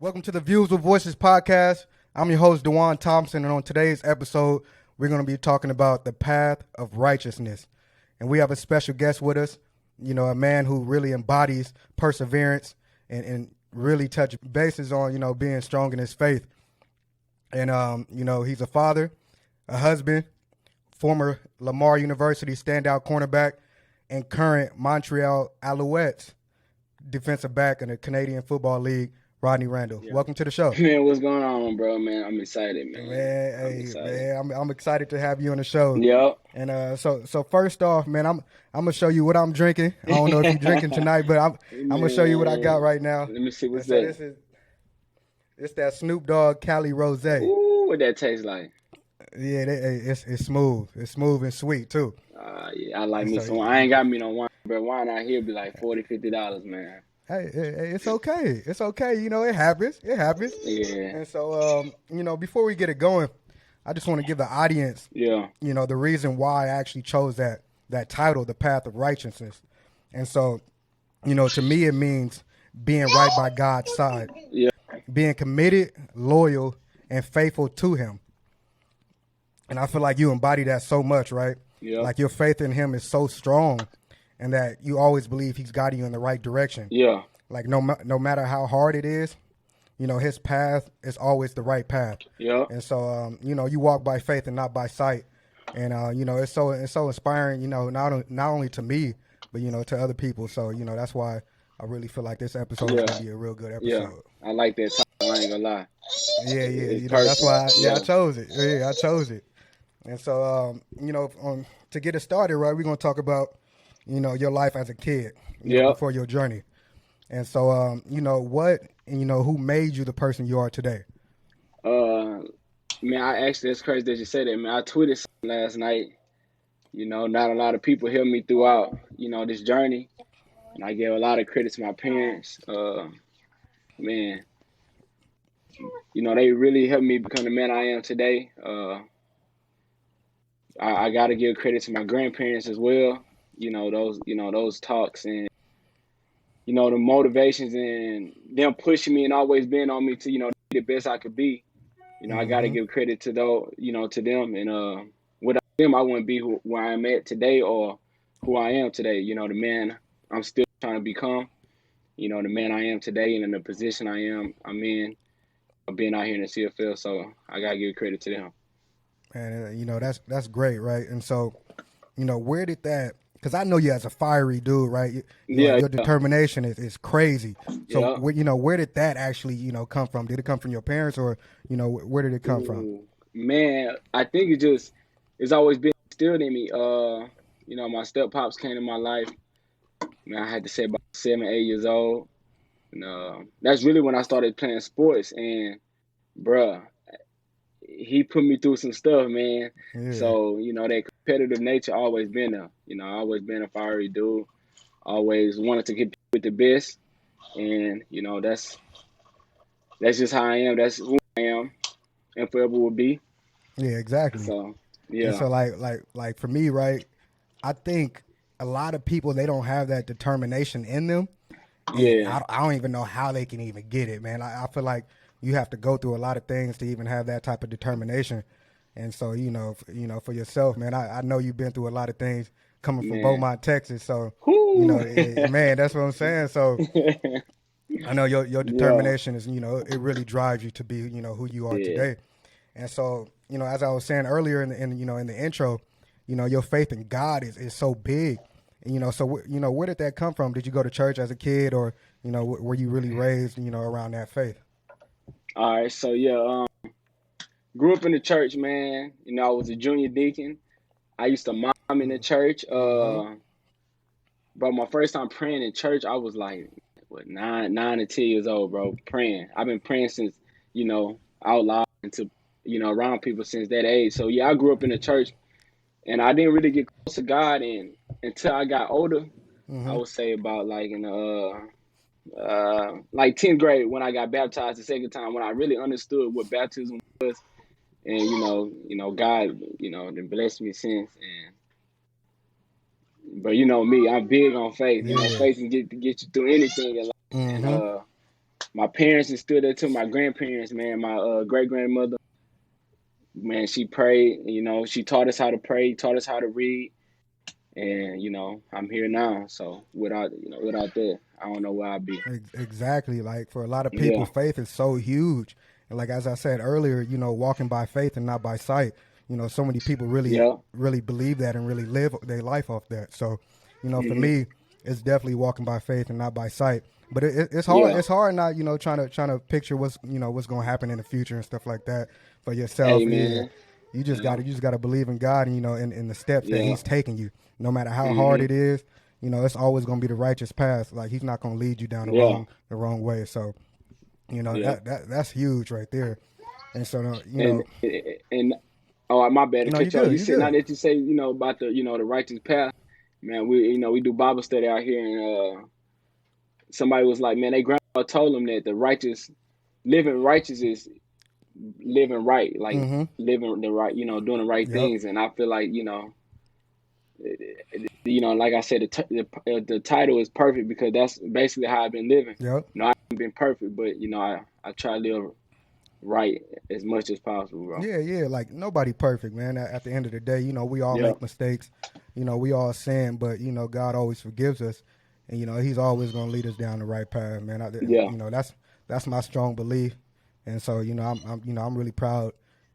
Welcome to the Views with Voices podcast. I'm your host, Dewan Thompson, and on today's episode, we're going to be talking about the path of righteousness. And we have a special guest with us, a man who really embodies perseverance and really touch bases on, being strong in his faith. And, he's a father, a husband, former Lamar University standout cornerback, and current Montreal Alouettes defensive back in the Canadian Football League, Rodney Randle. Yeah. Welcome to the show. Man, what's going on, bro, man? I'm excited, man. I'm excited to have you on the show. Yep. And so first off, man, I'm gonna show you what I'm drinking. I don't know if you're drinking tonight, but I'm gonna show you what I got right now. Let me see what's that. It's that Snoop Dogg Cali Rosé. Ooh, what that tastes like? Yeah, it's smooth. It's smooth and sweet too. Yeah, I like me some wine. I ain't got me no wine, but wine out here be like $40, $50, man. Hey, it's okay. It's okay. It happens. It happens. Yeah. And so, before we get it going, I just want to give the audience, the reason why I actually chose that title, The Path of Righteousness. And so, to me, it means being right by God's side. Yeah. Being committed, loyal, and faithful to Him. And I feel like you embody that so much, right? Yeah. Like your faith in Him is so strong. And that you always believe He's guiding you in the right direction. Yeah. Like no matter how hard it is, His path is always the right path. Yeah. And so, you walk by faith and not by sight. And it's so inspiring. Not only to me, but to other people. So that's why I really feel like this episode is gonna be a real good episode. Yeah. I like that title, I ain't gonna lie. Yeah. That's why. I chose it. Yeah, I chose it. And so, to get it started, right, we're gonna talk about your life as a kid, before your journey. And so, who made you the person you are today? Man, that's crazy that you said that, man. I tweeted something last night. Not a lot of people helped me throughout, this journey. And I gave a lot of credit to my parents. Man, they really helped me become the man I am today. I got to give credit to my grandparents as well. Those talks and, the motivations and them pushing me and always being on me to, be the best I could be. I got to give credit to those, to them. And without them, I wouldn't be where I am at today or who I am today. The man I'm still trying to become, the man I am today and in the position I'm in, being out here in the CFL. So I got to give credit to them. And, that's great, right? And so, where did that... Because I know you as a fiery dude, right? Your determination is crazy. So, where did that actually, come from? Did it come from your parents or, where did it come from? Man, I think it's always been instilled in me. My step-pops came in my life. I had to say about 7, 8 years old. And that's really when I started playing sports. And, bruh, he put me through some stuff, man. Yeah. So, that competitive nature always been there. I always been a fiery dude. Always wanted to get with the best. And, that's just how I am. That's who I am and forever will be. Yeah, exactly. So, yeah. And so like for me, right, I think a lot of people, they don't have that determination in them. Yeah. I don't even know how they can even get it, man. I feel like you have to go through a lot of things to even have that type of determination. And so, for yourself, man, I know you've been through a lot of things coming from Beaumont, Texas. So, man, that's what I'm saying. So I know your determination is, it really drives you to be, who you are today. And so, as I was saying earlier in the intro, your faith in God is so big. And, so, where did that come from? Did you go to church as a kid or, were you really raised, around that faith? All right, so grew up in the church, man. I was a junior deacon. I used to mom in the church. But my first time praying in church, I was like, 9 to 10 years old, bro, praying. I've been praying since, out loud and to, around people since that age. So, I grew up in the church, and I didn't really get close to God until I got older. I would say about like in like 10th grade when I got baptized the second time, when I really understood what baptism was. And, God, then blessed me since. But me, I'm big on faith. Faith can get you through anything in life. And my parents instilled that to my grandparents, man. My great grandmother, man, she prayed. She taught us how to pray, taught us how to read, and I'm here now. So without that, I don't know where I'd be. Exactly. Like for a lot of people, Yeah, faith is so huge. And like as I said earlier, walking by faith and not by sight. So many people really, yeah, really believe that and really live their life off that. So, for hmm me, it's definitely walking by faith and not by sight. But it's hard. yeah. It's hard not, trying to picture what's going to happen in the future and stuff like that for yourself. Hey, Yeah, man. you just gotta believe in God and in the steps that Yeah. He's taking you, no matter how hard hmm it is. It's always gonna be the righteous path. Like He's not gonna lead you down the Yeah. wrong way. So Yeah. that's huge right there. And so And and oh, my bad to you cut you off. good, You you said now good. that you say about the righteous path, man. We do Bible study out here, and somebody was like, man, they grandma told them that the living righteous is living right, like Mm-hmm. living the right, doing the right Yep. things. And I feel like like I said, the title is perfect because that's basically how I've been living. Yep. I haven't been perfect, but I try to live right as much as possible, bro. Yeah. Like nobody perfect, man. At the end of the day, we all Yeah, make mistakes. We all sin, but God always forgives us, and He's always gonna lead us down the right path, man. yeah, That's my strong belief, and so I'm really proud,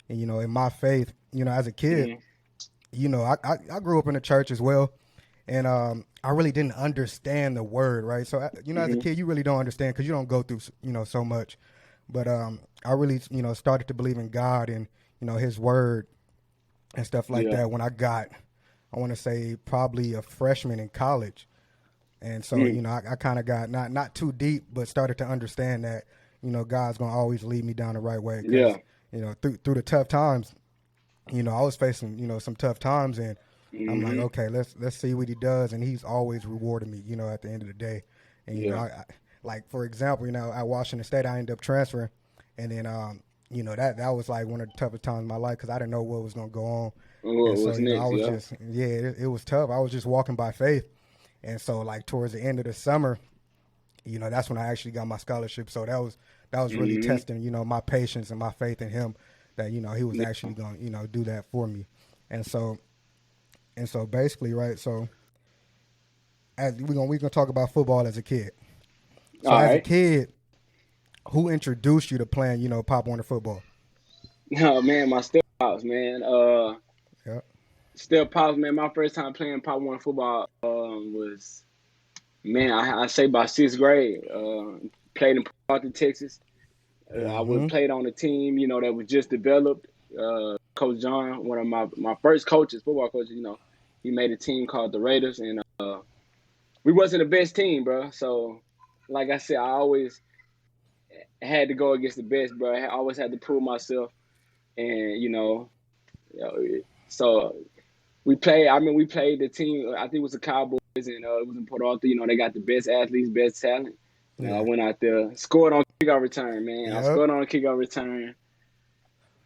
and in my faith, as a kid, hmm I grew up in the church as well, and I really didn't understand the word, right? So as a hmm kid, you really don't understand because you don't go through so much, but I really started to believe in God and His word and stuff like yeah, that when I want to say probably a freshman in college, and so mm I kind of got not too deep, but started to understand that God's gonna always lead me down the right way yeah, because through the tough times, I was facing some tough times, and I'm like, hmm okay, let's see what He does, and He's always rewarded me, at the end of the day, and yeah. I like for example, at Washington State, I ended up transferring, and then that was like one of the toughest times in my life because I didn't know what was gonna go on, and so What's I next? was Yeah. just it was tough. I was just walking by faith, and so like towards the end of the summer, that's when I actually got my scholarship. So that was really hmm testing, my patience and my faith in Him that He was Yeah. actually going to do that for me. And so basically, right. So as we gonna talk about football as a kid. So All as a right. kid, who introduced you to playing Pop Warner football? Oh man, my step pops, man. Yeah. Step pops, man. My first time playing Pop One football was, man, I say by sixth grade. Played in Port Texas. I was Mm-hmm. played on a team, that was just developed. Coach John, one of my first coaches, football coaches, he made a team called the Raiders, and we wasn't the best team, bro. So, like I said, I always had to go against the best, bro. I always had to prove myself, and so we played. I mean, we played the team. I think it was the Cowboys, and it was in Port Arthur. They got the best athletes, best talent. I Yeah. went out there, scored on kickoff return, man. I Yep. scored on a kickoff return.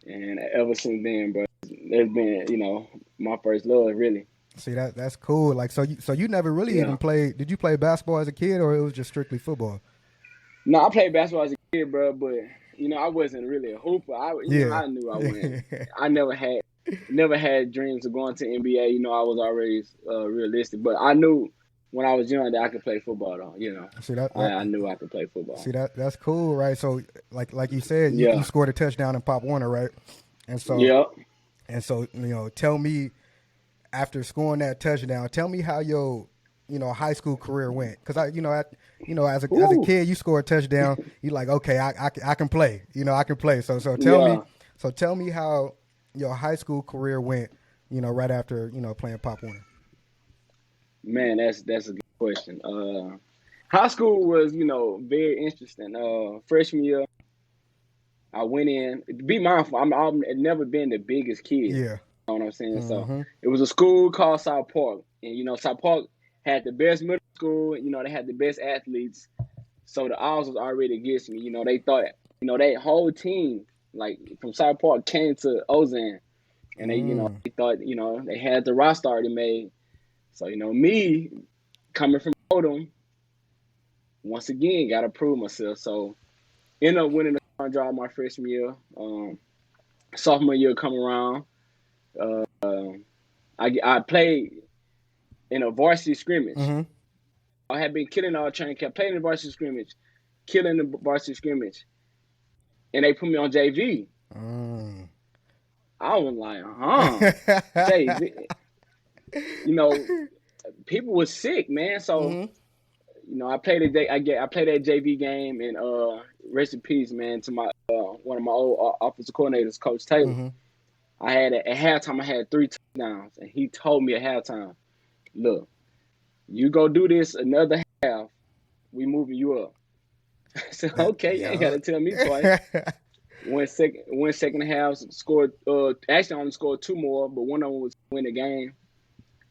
And ever since then, bro, there's been, my first love, really. See that's cool. Like so you never really Yeah. even played. Did you play basketball as a kid, or it was just strictly football? No, I played basketball as a kid, bro, but I wasn't really a hooper. Yeah. I knew I went. I never had dreams of going to NBA. I was always realistic, but I knew when I was young that I could play football. Though, See that, I knew I could play football. that's cool, right? So like you said, you Yeah, scored a touchdown in Pop Warner, right? And so yeah. tell me after scoring that touchdown, tell me how your high school career went because as a Ooh, kid you score a touchdown, you like okay I can play, I can play. So yeah. tell me how your high school career went, right after playing Pop Warner. Man, that's a good question. High school was very interesting. Freshman year. I went in. Be mindful. I've never been the biggest kid. You Yeah. know what I'm saying? So Mm-hmm. it was a school called South Park, and South Park had the best middle school. They had the best athletes. So the odds was already against me. They thought that whole team like from South Park came to Ozan, and Mm. they thought they had the roster already made. So me coming from Odom, once again got to prove myself. So Ended up winning the starting job my freshman year. Sophomore year come around. I played in a varsity scrimmage. Mm-hmm. I had been killing all training camp, playing in the varsity scrimmage, killing the varsity scrimmage, and they put me on JV. I was like, JV. You know, people were sick, man. So, you know, I played I played that JV game, and rest in peace, man, to my one of my old offensive coordinators, Coach Taylor. I had at halftime, I had 3 touchdowns, and he told me at halftime, "Look, you go do this another half, we moving you up." I said, "Okay, you ain't got to tell me twice." One second half, scored. Actually, I only scored 2 more, but one of them was to win the game,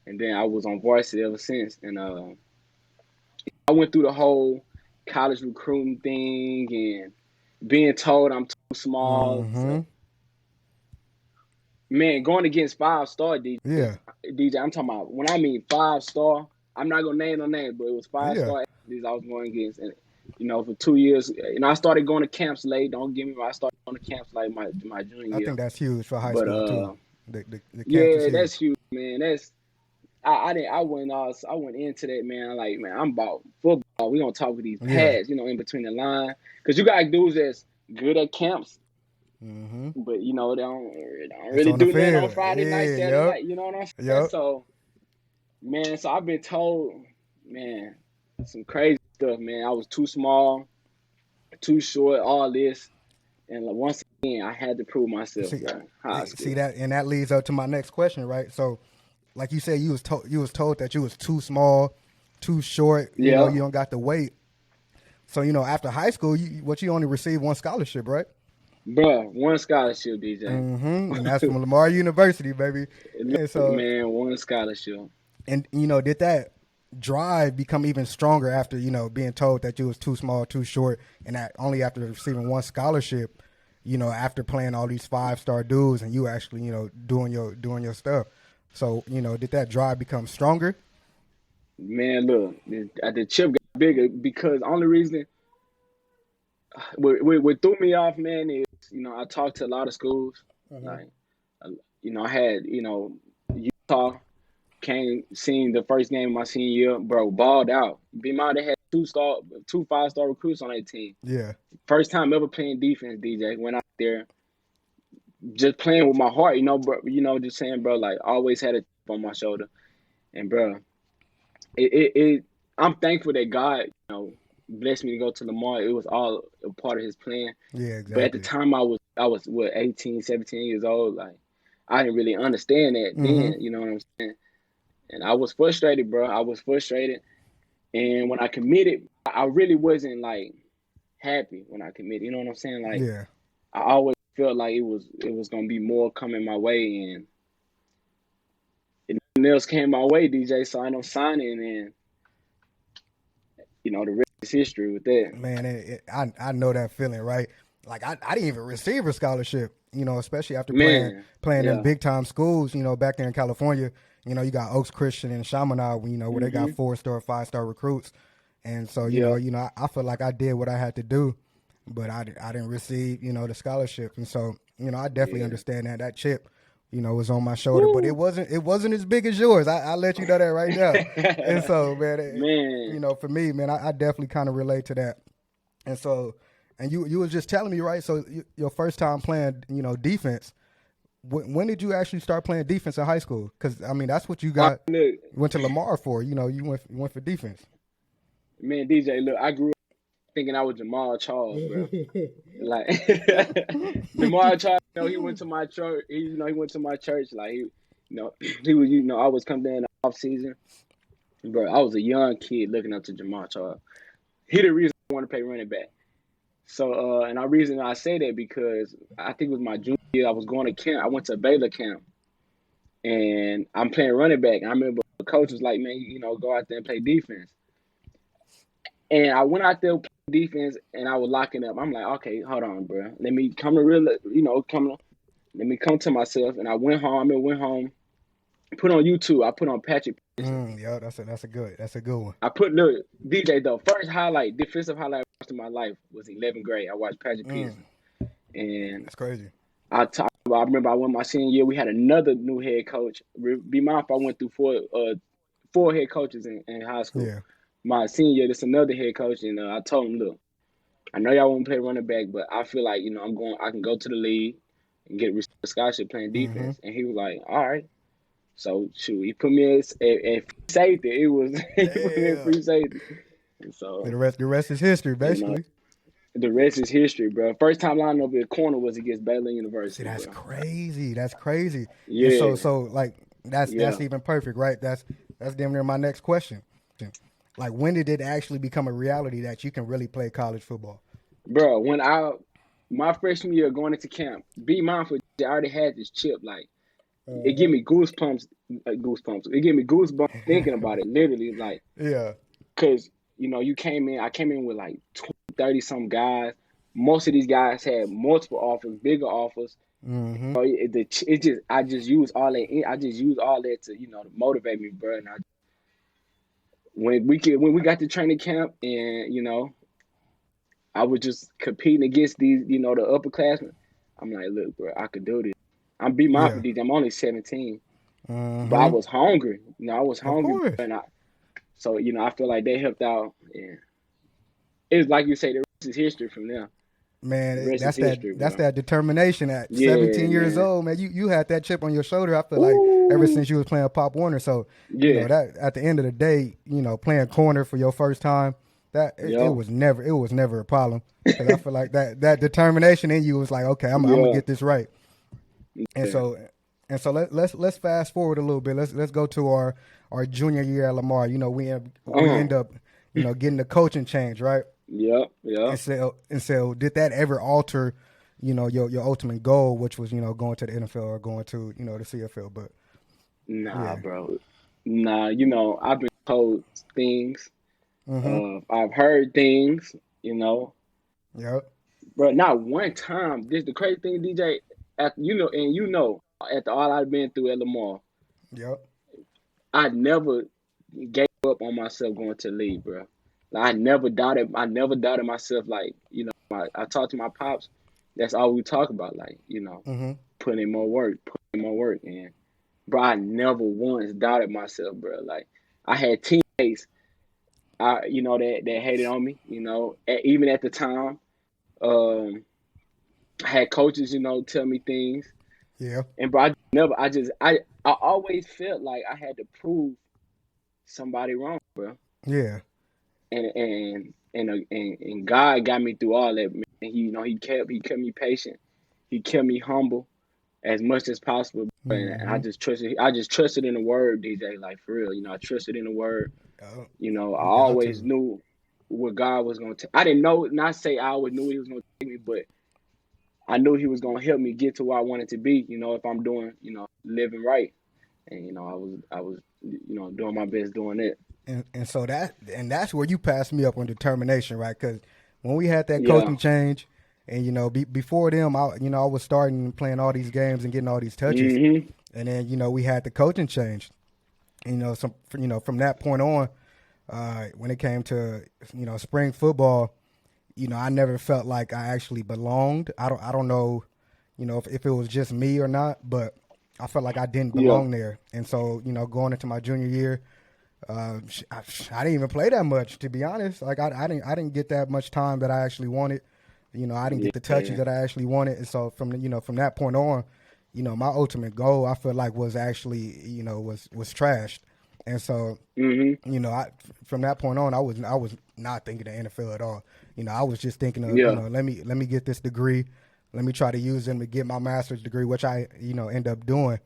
and then I was on varsity ever since. And I went through the whole college recruiting thing and being told I'm too small. So, man, going against 5-star DJ. Yeah. DJ, I'm talking about when I mean 5-star. I'm not gonna name no names, but it was 5-star athletes I was going against, and you know, for 2 years. And I started going to camps late. Don't get me wrong. I started going to camps like my junior year. I think that's huge for high school too. The camp yeah, that's huge, man. That's I went into that, man. Like, man, I'm about football. We gonna talk with these pads, you know, in between the line, because you got dudes that's good at camps, but you know they don't really do that on Friday night, Saturday night. You know what I'm saying? So, man, I've been told, man, some crazy stuff, man. I was too small, too short, all this, and like, once again, I had to prove myself. See that, and that leads up to my next question, right? So, like you said, you was told that you was too small, too short. You know, you don't got the weight. So, you know, after high school, you only received 1 scholarship, right? Bruh, 1 scholarship, DJ. And that's from Lamar University, baby. And so, man, 1 scholarship. And, you know, did that drive become even stronger after, you know, being told that you was too small, too short, and that only after receiving 1 scholarship, you know, after playing all these 5-star dudes and you actually, you know, doing your stuff. So, you know, did that drive become stronger? Man, look, the chip got bigger because only reason what threw me off, man, is, you know, I talked to a lot of schools. Like, you know, I had, you know, Utah seen the first game of my senior year, bro, balled out. They had 2 5-star recruits on that team. Yeah. First time ever playing defense, DJ. Went out there just playing with my heart, you know, bro. You know, just saying, bro, like, always had a chip on my shoulder. And, bro, I'm thankful that God, you know, blessed me to go to Lamar. It was all a part of his plan. Yeah, exactly. But at the time I was what, 18, 17 years old. Like, I didn't really understand that then, you know what I'm saying? And I was frustrated, bro. I was frustrated. And when I committed, I really wasn't, like, happy when I committed. You know what I'm saying? Like, I always felt like it was going to be more coming my way. And nothing else came my way, DJ. So I ended up signing, and, you know, the rest is history with that. Man, I know that feeling, right? Like, I didn't even receive a scholarship, you know, especially after playing in big-time schools, you know, back there in California. You know, you got Oaks Christian and Chaminade, you know, where they got 4-star, 5-star recruits. And so, you know, I feel like I did what I had to do, but I didn't receive, you know, the scholarship. And so, you know, I definitely understand that chip, you know, was on my shoulder, but it wasn't as big as yours. I'll let you know that right now. And so, man, you know, for me, man, I definitely kind of relate to that. And so, and you was just telling me, right? So your first time playing, you know, defense. When did you actually start playing defense in high school? Because, I mean, that's what you went to Lamar for. You know, you went for defense. Man, DJ, look, I grew up thinking I was Jamal Charles, bro. Like, Jamal Charles, you know, he went to my church. He went to my church. Like, he was, you know, I was coming there in the off season. Bro, I was a young kid looking up to Jamal Charles. He the reason I wanted to play running back. So, and the reason I say that because I think it was my junior year, I was going to camp. I went to a Baylor camp, and I'm playing running back. And I remember the coach was like, man, you know, go out there and play defense. And I went out there and played defense, and I was locking up. I'm like, okay, hold on, bro. Let me come to myself. And I went home. Put on YouTube. I put on Patrick Peterson. Yeah, that's a good one. I put look DJ. The first highlight, defensive highlight I watched in my life was 11th grade. I watched Patrick Peterson, and That's crazy. I remember I went my senior year. We had another new head coach. Be mindful, I went through four head coaches in high school. Yeah. My senior year, there's another head coach, and I told him, look, I know y'all want to play running back, but I feel like I can go to the league and get a scholarship playing defense. And he was like, all right. So shoot, he put me at free safety. It was he put me at free safety. And so the rest is history, basically. The rest is history, bro. First time lining up at corner was against Baylor University. See, that's bro. crazy. That's crazy. Yeah. And so like that's even perfect, right? That's damn near my next question. Like, when did it actually become a reality that you can really play college football? Bro, when my freshman year going into camp, be mindful, I already had this chip. Like, it gave me goosebumps. It gave me goosebumps thinking about it. Literally, like, yeah, because I came in with like 20, 30 some guys. Most of these guys had multiple offers, bigger offers. So I just use all that to to motivate me, bro. And when we got to training camp, and I was just competing against these, the upperclassmen. I'm like, look, bro, I could do this. I'm beat my these. I'm only 17, but I was hungry. I was hungry, and I feel like they helped out. And it's like you say, the rest is history from there. Man, that's that determination at 17 years old, man. You had that chip on your shoulder. I feel like ever since you was playing Pop Warner. So that at the end of the day, playing corner for your first time, it was never a problem. Because I feel like that determination in you was like, okay, I'm gonna get this right. And so let's fast forward a little bit. Let's go to our junior year at Lamar. We end up getting the coaching change, right? Yeah. And so did that ever alter, your ultimate goal, which was, going to the NFL or going to, the CFL? But nah, bro. Nah, I've been told things. I've heard things, Yep. Bro, not one time. This the crazy thing, DJ. At after all I've been through at Lamar. Yep. I never gave up on myself going to the league, bro. Like, I never doubted myself. Like, I talked to my pops. That's all we talk about. Like, putting in more work. And, bro, I never once doubted myself, bro. Like, I had teammates, that hated on me, even at the time. I had coaches, tell me things. Yeah. And, bro, I always felt like I had to prove somebody wrong, bro. Yeah. And God got me through all that, man. He kept me patient. He kept me humble as much as possible. And I just trusted in the word, DJ, like, for real. I trusted in the word. I always knew what God was going to I didn't know, not say I always knew he was going to take me, but I knew he was going to help me get to where I wanted to be, if I'm doing, living right. And, I was doing my best doing it. And so that's where you passed me up on determination, right? Because when we had that coaching change, and before them, I was starting playing all these games and getting all these touches, and then we had the coaching change. From that point on, when it came to spring football, I never felt like I actually belonged. I don't know, if it was just me or not, but I felt like I didn't belong there. And so going into my junior year. I didn't even play that much, to be honest. Like I didn't get that much time that I actually wanted. I didn't get the touches that I actually wanted. And so from that point on, my ultimate goal, I feel like, was actually was trashed. And so from that point on, I was not thinking of NFL at all. I was just thinking of let me get this degree, let me try to use them to get my master's degree, which I end up doing.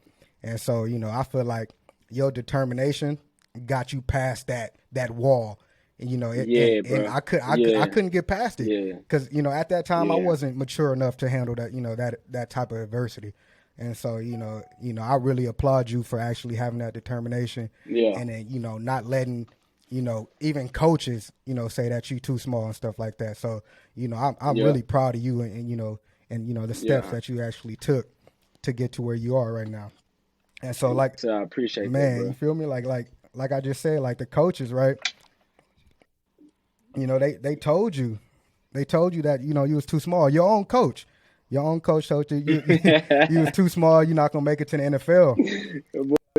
And so I feel like your determination got you past that wall, and and I couldn't get past it because at that time I wasn't mature enough to handle that that type of adversity, and so I really applaud you for actually having that determination, and then not letting even coaches say that you too small and stuff like that. So I'm really proud of you and the steps that you actually took to get to where you are right now. And so, like, So I appreciate that, man, bro. you feel me? Like I just said, like the coaches, right? You know, they told you, that you was too small. Your own coach told you you was too small. You're not gonna make it to the NFL.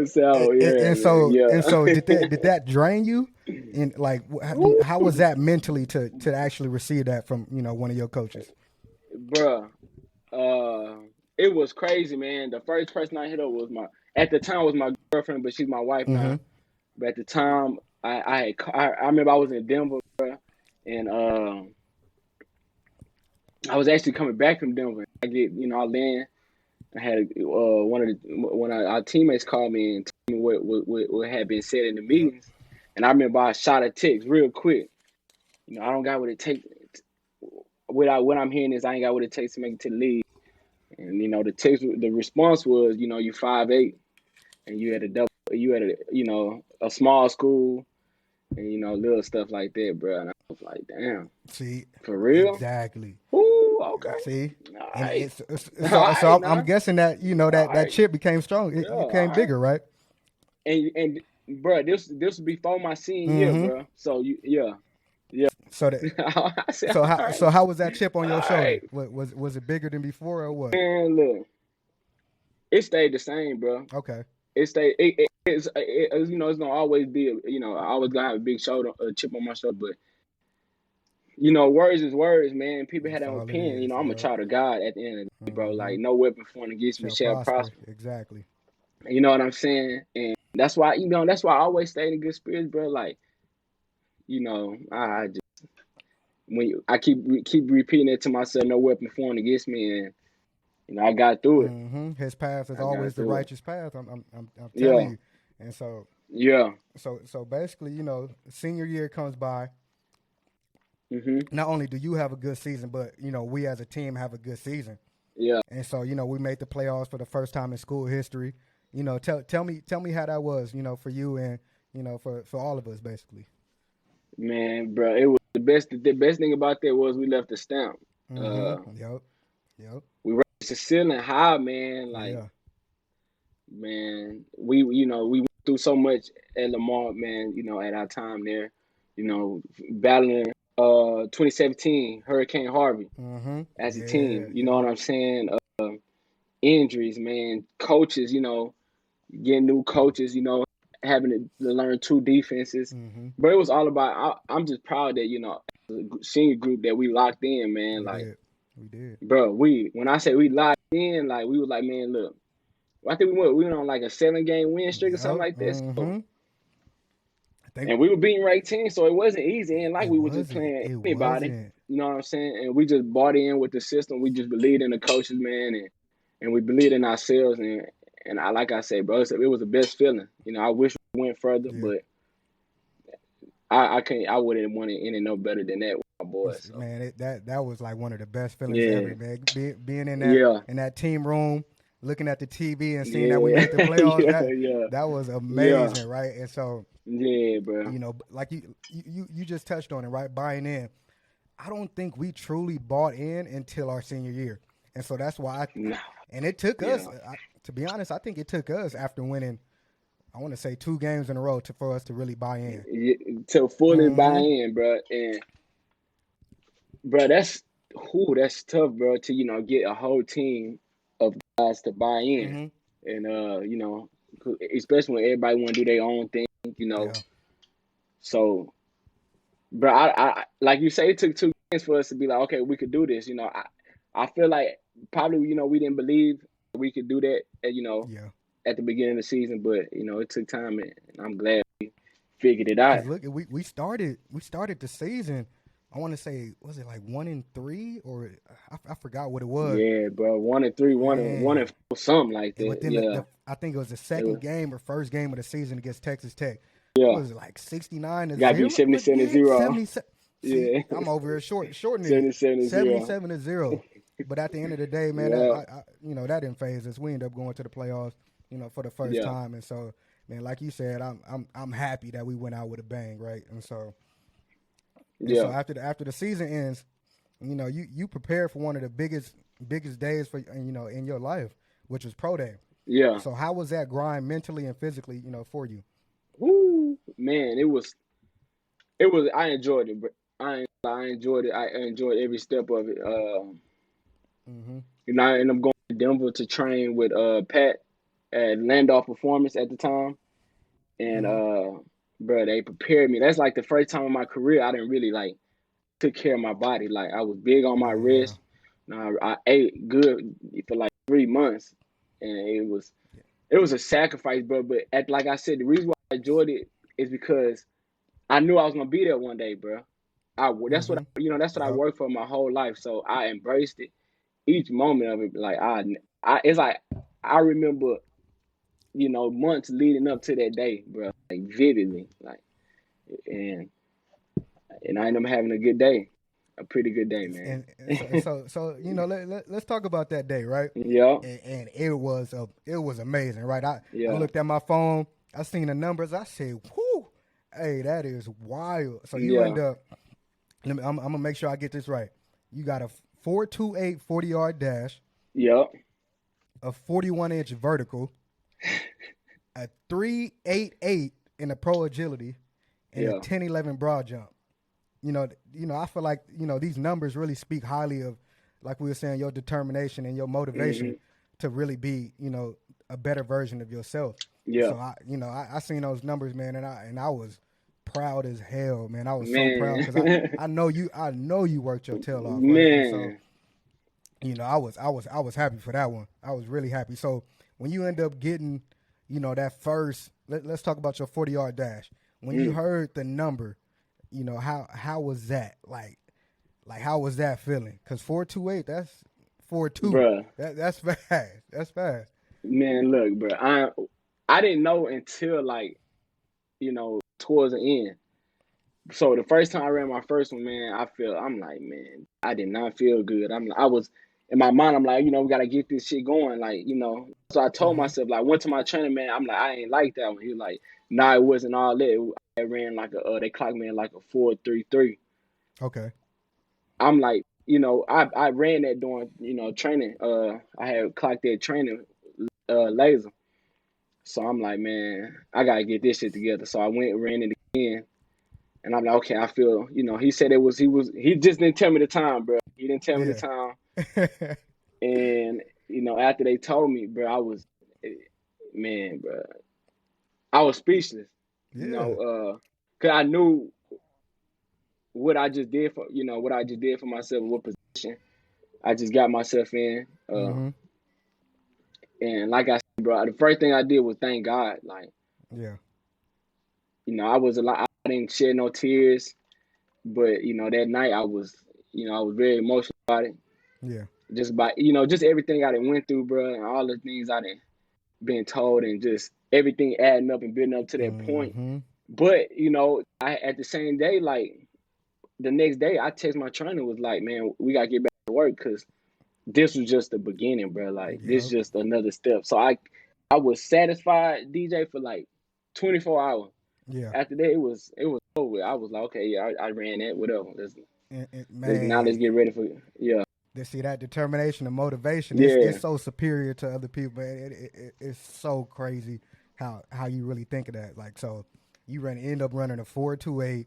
So yeah, And man, so yeah. did that drain you? And like, how was that mentally to actually receive that from one of your coaches? Bruh, it was crazy, man. The first person I hit up was at the time was my girlfriend, but she's my wife Mm-hmm. now. But at the time, I remember I was in Denver, bruh, and I was actually coming back from Denver. I land. I had one of our teammates called me and told me what had been said in the Yep. meetings, and I remember I shot a text real quick. I don't got what it takes. What I'm hearing is I ain't got what it takes to make it to the league. And the response was, you 5'8", and you had a small school, and little stuff like that, bro. And I was like, damn, See, for real? exactly. Ooh, okay, See, all and right, all so right, I'm now, guessing that all that right, chip became strong. yeah, It all became right. bigger, right? And bro, this was before my senior year, Mm-hmm. bro. So yeah. So that I said, all right, so how was that chip on all your shoulder? right, Was it bigger than before or what? man. Look, it stayed the same, bro. Okay. It stayed. It's gonna always be. I always gonna have a big shoulder, a chip on my shoulder. But words is words, man. People had That's their own all it opinion. is. I'm a Yep. child of God at the end of the day, bro. Mm-hmm. Like no weapon formed against me Shall shall prosper. prosper. Exactly. You know what I'm saying? And that's why I always stay in good spirits, bro. Like I just I keep repeating it to myself. No weapon formed against me, and I got through it. Mm-hmm. His path is I got always the through it. righteous path. I'm telling Yeah, you. And so yeah. basically, senior year comes by. Mhm. Not only do you have a good season, but we as a team have a good season. Yeah. And so we made the playoffs for the first time in school history. Tell me how that was, for you and for all of us basically. Man, bro, it was the best. The best thing about that was we left a stamp. Uh, Mm-hmm. Yep. Yep. we raised the ceiling high, man. Like, Yeah. man, we went through so much at Lamar, man. At our time there, battling 2017 Hurricane Harvey Mm-hmm. as a Yeah. team. You know Yep. what I'm saying? Injuries, man. Coaches, getting new coaches. Having to learn two defenses. Mm-hmm. But it was all about. I'm just proud that senior group that we locked in, man. We Like, did. We did. bro, when I say we locked in, like we was like, man, look, I think we went on like a 7-game win streak or something Yep. like this. So, Mm-hmm. I think and we were beating ranked teams, so it wasn't easy. And like it we were just wasn't. playing It anybody, wasn't. you know what I'm saying? And we just bought in with the system. We just believed in the coaches, man, and we believed in ourselves. And like I said, bro, it was the best feeling. I wish we went further, Yeah. but I can't. I wouldn't want it any no better than that with my boys. So Man, that was like one of the best feelings yeah, ever, man. Being yeah, in that team room, looking at the TV and seeing that we yeah, made the playoffs, yeah, yeah, that was yeah, amazing, right? And so, yeah, bro. like you just touched on it, right? Buying in. I don't think we truly bought in until our senior year, and so that's why. No, And it took us, yeah, to be honest, I think it took us after winning, I want to say 2 games in a row for us to really buy in. to fully buy Mm-hmm. in, bro. And bro, that's tough, bro. To get a whole team of guys to buy in, Mm-hmm. and especially when everybody want to do their own thing, Yeah. So, bro, I like you say, it took 2 games for us to be like, okay, we could do this. I feel like probably we didn't believe we could do that. Yeah. At the beginning of the season, but it took time, and I'm glad we figured it out. Because look, we started the season. I want to say, was it like 1-3 or I forgot what it was. Yeah, bro, 1-3, one Man, and 4, something like but that. then Yeah, I think it was the it was. second game or first game of the season against Texas Tech. Yeah, What was it like 69 to got to be 0? 77-0. 77. See, Yeah, I'm over here shortening it 77-0. 77 to 0. But at the end of the day, man, Yeah, that didn't phase us. We ended up going to the playoffs, for the first yeah, time, and so, man, like you said, I'm happy that we went out with a bang, right? And so yeah, after the season ends, you prepare for one of the biggest days for in your life, which was pro day. Yeah. So how was that grind mentally and physically, for you? Woo, man, I enjoyed it, but I enjoyed it. I enjoyed every step of it. Mm-hmm. I ended up going to Denver to train with Pat at Landolph Performance at the time, and Mm-hmm. bro, they prepared me. That's like the first time in my career I didn't really like took care of my body. Like I was big on my Yeah. rest. I ate good for like 3 months, and it was a sacrifice, bro. But like I said, the reason why I enjoyed it is because I knew I was gonna be there one day, bro. Mm-hmm. That's what I Yep. worked for my whole life. So I embraced it, each moment of it. Like it's like I remember, months leading up to that day, bro, like vividly, like, and I ended up having a good day, a pretty good day, man. Let's talk about that day, right? Yeah, And it was amazing, right? I yeah, looked at my phone, I seen the numbers, I said, "Whoo, hey, that is wild." So you yeah, end up, I'm gonna make sure I get this right. You got a 4.28 40-yard dash, yeah, a 41-inch vertical, a 3.88 in the pro agility, and a yeah. 10.11 broad jump. I feel like these numbers really speak highly of, like we were saying, your determination and your motivation Hmm. to really be a better version of yourself. Yeah, So I seen those numbers, man, and I was proud as hell, man. I was so proud man, because I know you worked your tail off, right? And so man. I was happy for that one. I was really happy. So when you end up getting that first, let's talk about your 40-yard dash. When you Mm. heard the number, how was that? Like how was that feeling? Because 4.28, that's 4.2. Bruh, That's fast. That's fast. man, look, bro. I didn't know until like towards the end. So the first time I ran my first one, man, I'm like, man, I did not feel good. I was in my mind, I'm like, we gotta get this shit going, like, So I told Mm-hmm. myself, like, went to my trainer, man. I'm like, I ain't like that one. He was like, nah, it wasn't all that. I ran like they clocked me in like a 4.33. Okay. I'm like, I ran that during training. I had clocked that training laser. So I'm like, man, I gotta get this shit together. So I went and ran it again. And I'm like, okay, I feel, he said he just didn't tell me the time, bro. He didn't tell me the Yeah. time. And, after they told me, bro, man, bro, I was speechless, Yeah. cause I knew what I just did for myself, what position I just got myself in. Mm-hmm. And like I said, bro, the first thing I did was thank God. Like, Yeah. I was a lot, I didn't shed no tears, but, that night I was very emotional about it. Yeah. Just by just everything I done went through, bro, and all the things I done been told, and just everything adding up and building up to that point. Mm-hmm. But I at the same day, like the next day, I text my trainer, was like, man, we gotta get back to work, because this was just the beginning, bro. Like, this is Yep. just another step. So I was satisfied, DJ, for like 24 hours. Yeah. After that, it was over with. I was like, okay, yeah, I ran that, whatever. Let's Man, get ready for, yeah, to see that determination and motivation, it's yeah, so superior to other people, man. It's so crazy how you really think of that. Like, so you end up running a 4.28,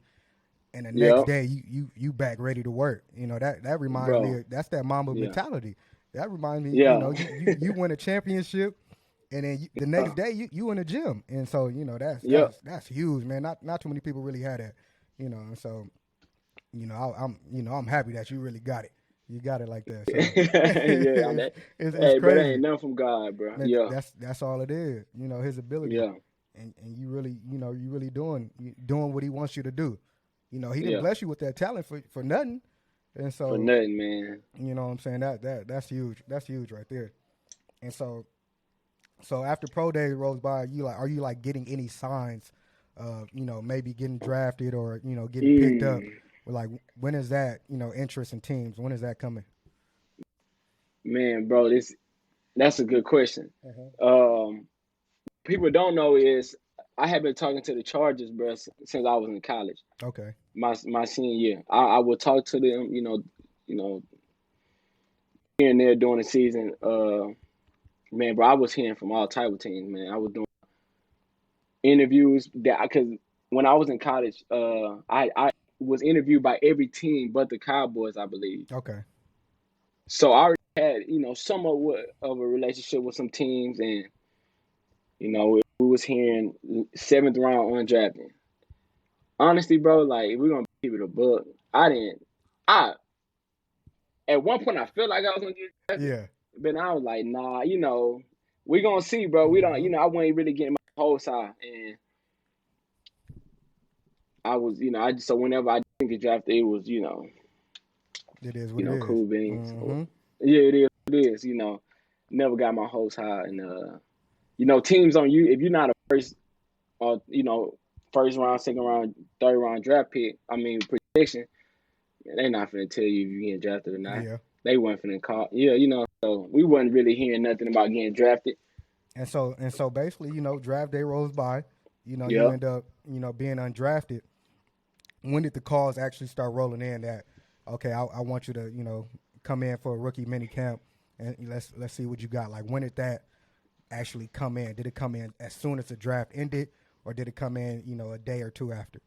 and the next yeah, day you back ready to work. That reminds me bro, of, that's that Mamba yeah, mentality. That reminds me, yeah, you win a championship, and then the next day you in the gym, and so that's yeah. that's huge, man. Not too many people really had that, and so I'm happy that you really got it. You got it like that. So Yeah, it's hey, bro, that crazy. ain't nothing from God, bro. Man, Yeah, that's all it is. His ability, yeah, and you really doing what he wants you to do. He didn't yeah, bless you with that talent for nothing. And for so, nothing, man. what I'm saying, that's huge. That's huge right there. And so after pro day rolls by, are you like getting any signs of maybe getting drafted or getting picked up? Mm, Or like, when is that interest in teams? When is that coming? man, bro, that's a good question. Uh-huh. Um, People don't know is I have been talking to the Chargers, bro, since I was in college. Okay. My senior year, I would talk to them, you know, here and there during the season. Man, bro, I was hearing from all type of teams, man. I was doing interviews because when I was in college, I was interviewed by every team but the Cowboys, I believe. Okay. So I already had, somewhat of a relationship with some teams, and we was hearing 7th round undrafted. Honestly, bro, like if we're gonna keep it a book, I at one point I felt like I was gonna get drafted, Yeah. but I was like, nah, we gonna see, bro. We don't, I wasn't really getting my hopes high, and I was, so whenever I didn't get drafted, it was, It is what it is. cool beans. Mm-hmm. Yeah, it is. It is. Never got my hopes high, and teams on you if you're not a first, first round, second round, third round draft pick. I mean protection. They're not finna tell you if you get drafted or not. Yeah. They weren't finna call. Yeah, so we wasn't really hearing nothing about getting drafted. And so basically, draft day rolls by. You Yeah. end up, being undrafted. When did the calls actually start rolling in that, okay, I want you to, come in for a rookie mini camp and let's see what you got? Like, when did that actually come in? Did it come in as soon as the draft ended, or did it come in, a day or two after?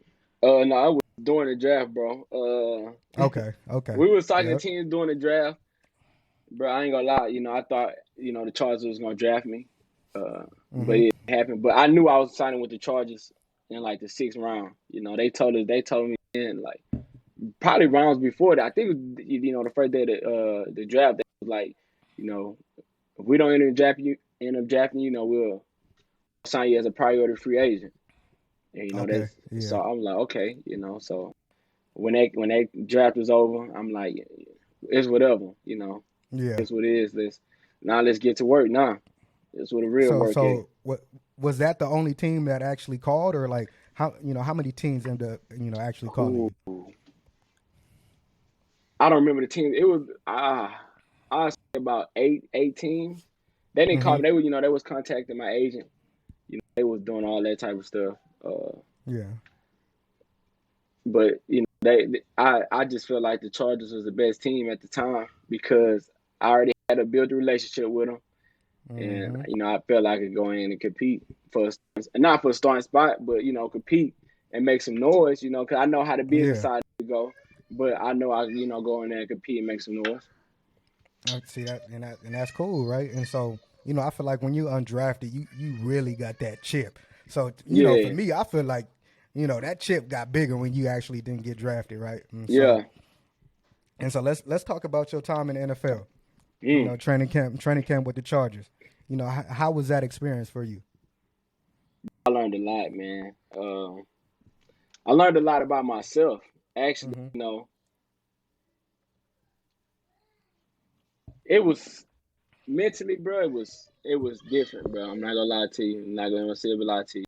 No, I was during the draft, bro. Okay. We were signing Yep. teams during the draft, bro. I ain't gonna lie. I thought, the Chargers was gonna draft me, but it happened. But I knew I was signing with the Chargers in like the 6th round. They told me in like probably rounds before that. I think the first day of the draft, they was like, if we don't end up drafting you, we'll sign you as a priority free agent. And Okay. Yeah. so I'm like, okay, so when that draft was over, I'm like, it's whatever, Yeah. it's what it is. Let's get to work now. That's what the real work is. So what was that the only team that actually called, or like how many teams end up actually calling you? Ooh. I don't remember the team. It was I say about eight teams. They didn't call me. They were they was contacting my agent. They was doing all that type of stuff. Yeah. But I just feel like the Chargers was the best team at the time because I already had a built a relationship with them, and I felt like I could go in and compete not for a starting spot, but compete and make some noise, because I know how the business side to go, but I know I go in there and compete and make some noise. I see that, and that's cool, right? And so I feel like when you undrafted, you really got that chip. So for me, I feel like that chip got bigger when you actually didn't get drafted, right? And so let's talk about your time in the NFL. Training camp with the Chargers. How was that experience for you? I learned a lot, man. I learned a lot about myself. Actually, it was mentally, bro. It was different, bro. I'm not gonna lie to you. I'm not gonna say a lie to you.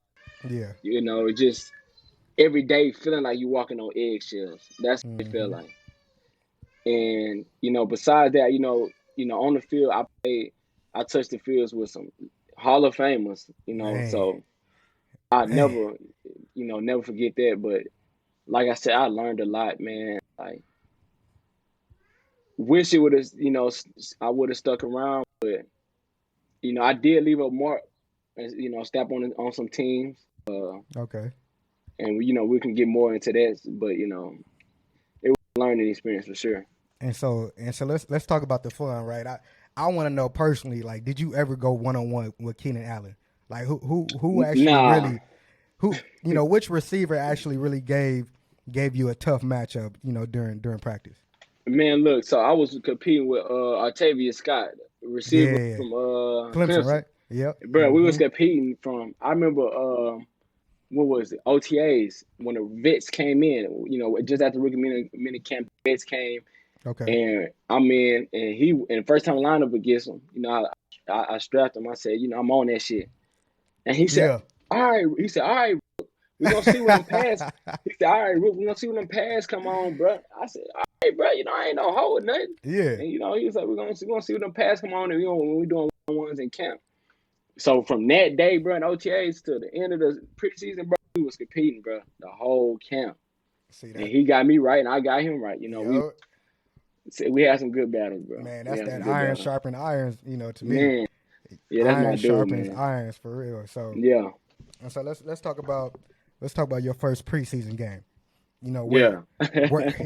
Yeah. Just every day feeling like you're walking on eggshells. That's what it felt like. And besides that, on the field, I touched the fields with some Hall of Famers. So I never forget that. But like I said, I learned a lot, man. Like, wish it would have, I would have stuck around, but I did leave a mark, and step on some teams. Okay. And we can get more into that, but it was a learning experience for sure. And so let's talk about the fun, right? I want to know personally, like, did you ever go 1-on-1 with Keenan Allen? Like, who actually which receiver actually really gave you a tough matchup, during practice? Man, look, so I was competing with Artavius Scott, receiver from Clemson, right? Yep. Bro, we was competing from. I remember what was it? OTAs when the vets came in. Just after rookie mini camp, vets came. Okay. And I'm in, and first time lineup against him. I strapped him. I said, I'm on that shit. And he said, all right. He said, all right, we're gonna see when them pass. He said, all right, we're gonna see when them pass come on, bro. I said, all right, bro. I ain't no hoe or nothing. Yeah. And he was like, we're gonna see when them pass come on, and when we doing one-on-ones in camp. So from that day, bro, in OTAs to the end of the preseason, bro, we was competing, bro, the whole camp. See that? And he got me right, and I got him right. We had some good battles, bro. Man, that's that iron sharpened irons, to me. Man, Yeah, that's my iron dude, sharpens man. irons for real. So Yeah, and so let's talk about your first preseason game. You know, yeah.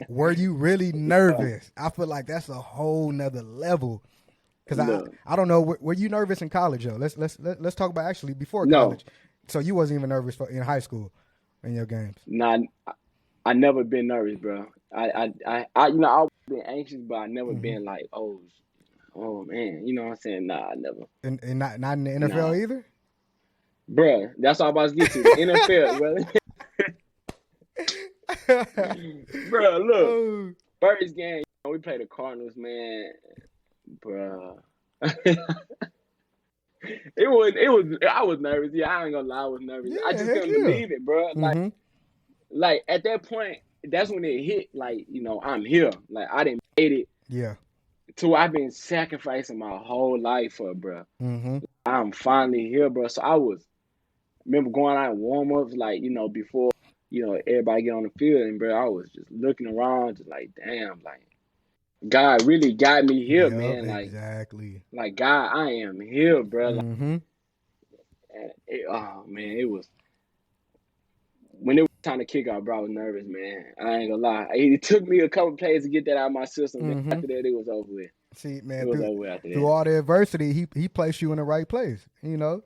were you really nervous? I feel like that's a whole nother level. Because Look, I don't know, were you nervous in college though? Let's talk about actually before no, college. So you wasn't even nervous in high school in your games. nah, I never been nervous, bro. I always been anxious, but I never Mm-hmm. been like, oh man, you know what I'm saying? Nah, I never. And not in the Nah, NFL either. bruh, that's all I'm about to get to. The NFL, well, bruh, look, Oh, first game, we played the Cardinals, man, bruh. I was nervous. Yeah, I ain't gonna lie, I was nervous. I yeah, just heck couldn't yeah. believe it, bruh. Mm-hmm. Like at that point, that's when it hit. Like, I'm here. Like I didn't made it Yeah. to where I've been sacrificing my whole life for, bruh. Mm-hmm. I'm finally here, bruh. So I remember going out and warm ups, like, before, everybody get on the field, and bro, I was just looking around, just like, damn, like God really got me here, Yep, man. exactly. Like God, I am here, bro. Like, Mm-hmm. oh man, it was when it was time to kick off, bro. I was nervous, man. I ain't gonna lie. It took me a couple plays to get that out of my system. Then Mm-hmm. after that, it was over with. See, It man, was over with after through that, all the adversity, he placed you in the right place. You know,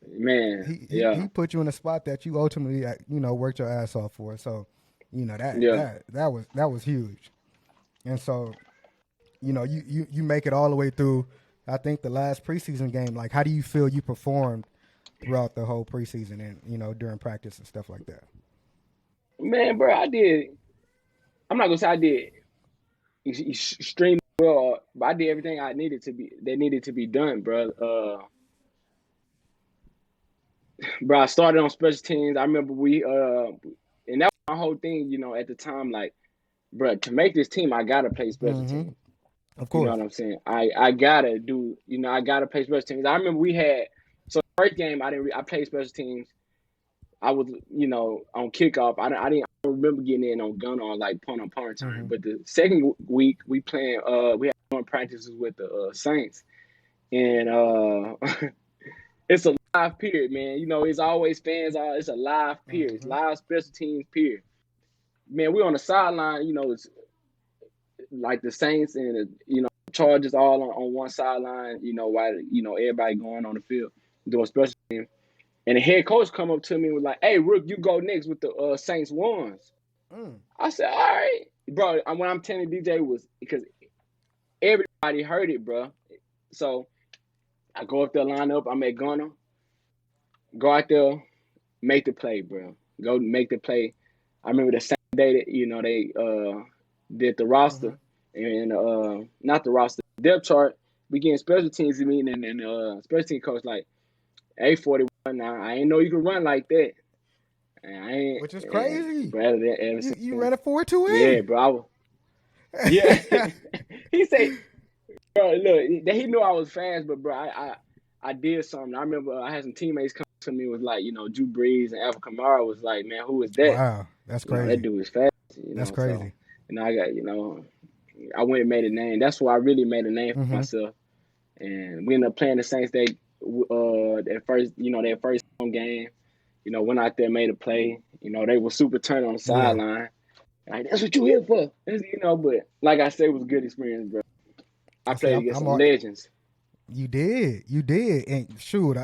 man. he Yeah, put you in a spot that you ultimately worked your ass off for. So, that yeah. that was huge. And so, you make it all the way through. I think the last preseason game. Like, how do you feel you performed throughout the whole preseason and during practice and stuff like that? Man, bro, I did. I'm not gonna say I did extremely well, but I did everything that needed to be done, bro. Bro, I started on special teams. I remember and that was my whole thing, at the time, like, bro, to make this team, I gotta play special Mm-hmm. teams. Of You know course. what I'm saying? I gotta do, I gotta play special teams. I remember the first game I played special teams. I was, on kickoff. I don't remember getting in on gun or like punt on punt return. Mm-hmm. But the second week we had joint practices with the Saints, and it's a live period, man. It's always fans. It's a live period. It's Mm-hmm. live special teams period. Man, we on the sideline. It's like the Saints and Chargers all on one sideline. While everybody going on the field doing special teams. And the head coach come up to me and was like, "Hey, Rook, you go next with the Saints ones." Mm. I said, "All right, bro." When I'm telling DJ was because everybody heard it, bro. So I go up there, line up. I'm at Gunner. Go out there, make the play, bro. Go make the play. I remember the same day that they did the Mm-hmm. roster and not the roster depth chart. We getting special teams meeting and special team coach like, "Hey, 41 now. I ain't know you could run like that." And I ain't, Which is and crazy. bro, ever You since, ran a 4.28. yeah, bro. Yeah, he said, bro, look, he knew I was fast, but bro, I did something. I remember I had some teammates come to me was like, Drew Brees and Alpha Kamara was like, "Man, who is that?" Wow, that's That crazy. dude is fast. That's So crazy. I got, I went and made a name. That's why I really made a name for Mm-hmm. myself. And we ended up playing the Saints. Their first home game. Went out there, made a play. They were super turn on the Yeah. sideline. Like, that's what you here for. But like I said, it was a good experience, bro. I I say played against some legends. you did, and shoot,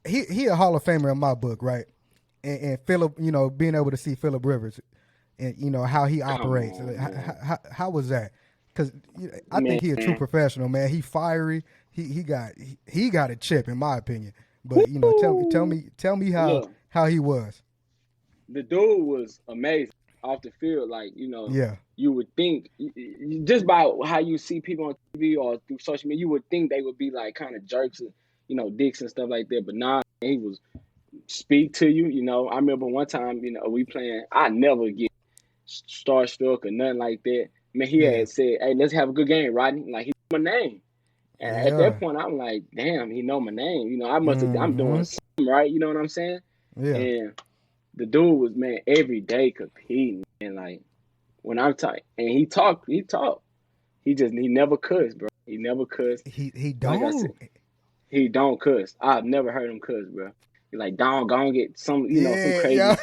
he a Hall of Famer in my book, right? And Philip, being able to see Philip Rivers, and how he Come operates, on, man. how was that? Because I Man, think he a true professional, man. He fiery. He got a chip, in my opinion. But woo! tell me Look, how he was. the dude was amazing off the field. Like, Yeah. you would think just by how you see people on TV or through social media, you would think they would be like kind of jerks, and, dicks and stuff like that. But nah, he was speak to you. I remember one time, we playing. I never get starstruck or nothing like that. Man, he Yeah. had said, "Hey, let's have a good game, Rodney." Like, he knew my name. And at that Yeah. point, I'm like, damn, he know my name. I'm Mm-hmm. doing something right. You know what I'm saying? Yeah. And the dude was, man, every day competing. And like, when I'm talking, and he talked. He never cussed, bro. He never cussed. He Like I said, don't. He don't cuss. I've never heard him cuss, bro. He like, don't go and get some, some Yeah, crazy, yeah.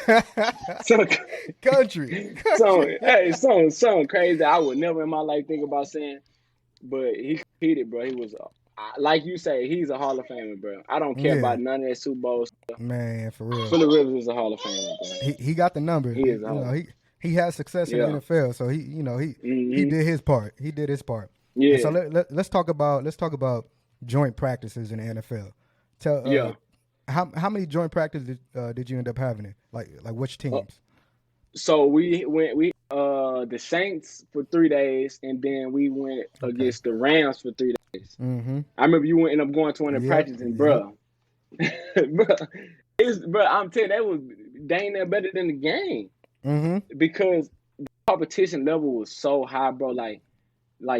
some, Country, country. some crazy that I would never in my life think about saying. But he competed, bro. He was, like you say, he's a Hall of Famer, bro. I don't care Yeah, about none of that Super Bowl stuff. man, for real. Phillip Rivers is a Hall of Famer, bro. He got the numbers. He is a Hall. He had success in the Yeah. NFL, so he did his part. He did his part. Yeah. And so let's talk about joint practices in the NFL. Tell how many joint practices did you end up having it? Like which teams? So we went the Saints for 3 days, and then we went against the Rams for 3 days. Mm-hmm. I remember you ended up going to one of the practices, and bro, I'm telling you, they ain't that better than the game. Mm-hmm. Because the competition level was so high, bro. Like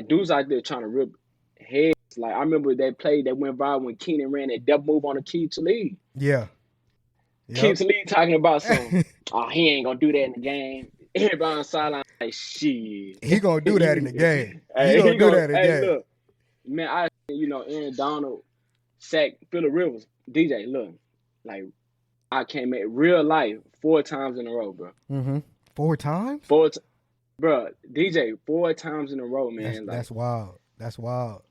dudes out there trying to rip heads. Like I remember that play that went viral when Keenan ran that double move on the Keith Lee. Yeah. Keith Lee talking about some, he ain't gonna do that in the game. Everybody on the sideline like, shit. He gonna do that in the game. He gonna do that in the game. Look, man, Aaron Donald sacked Phillip Rivers. DJ, look, like I came at real life 4 times in a row, bro. Mm-hmm. 4 times? Bro, DJ, 4 times in a row, man. That's wild. That's wild.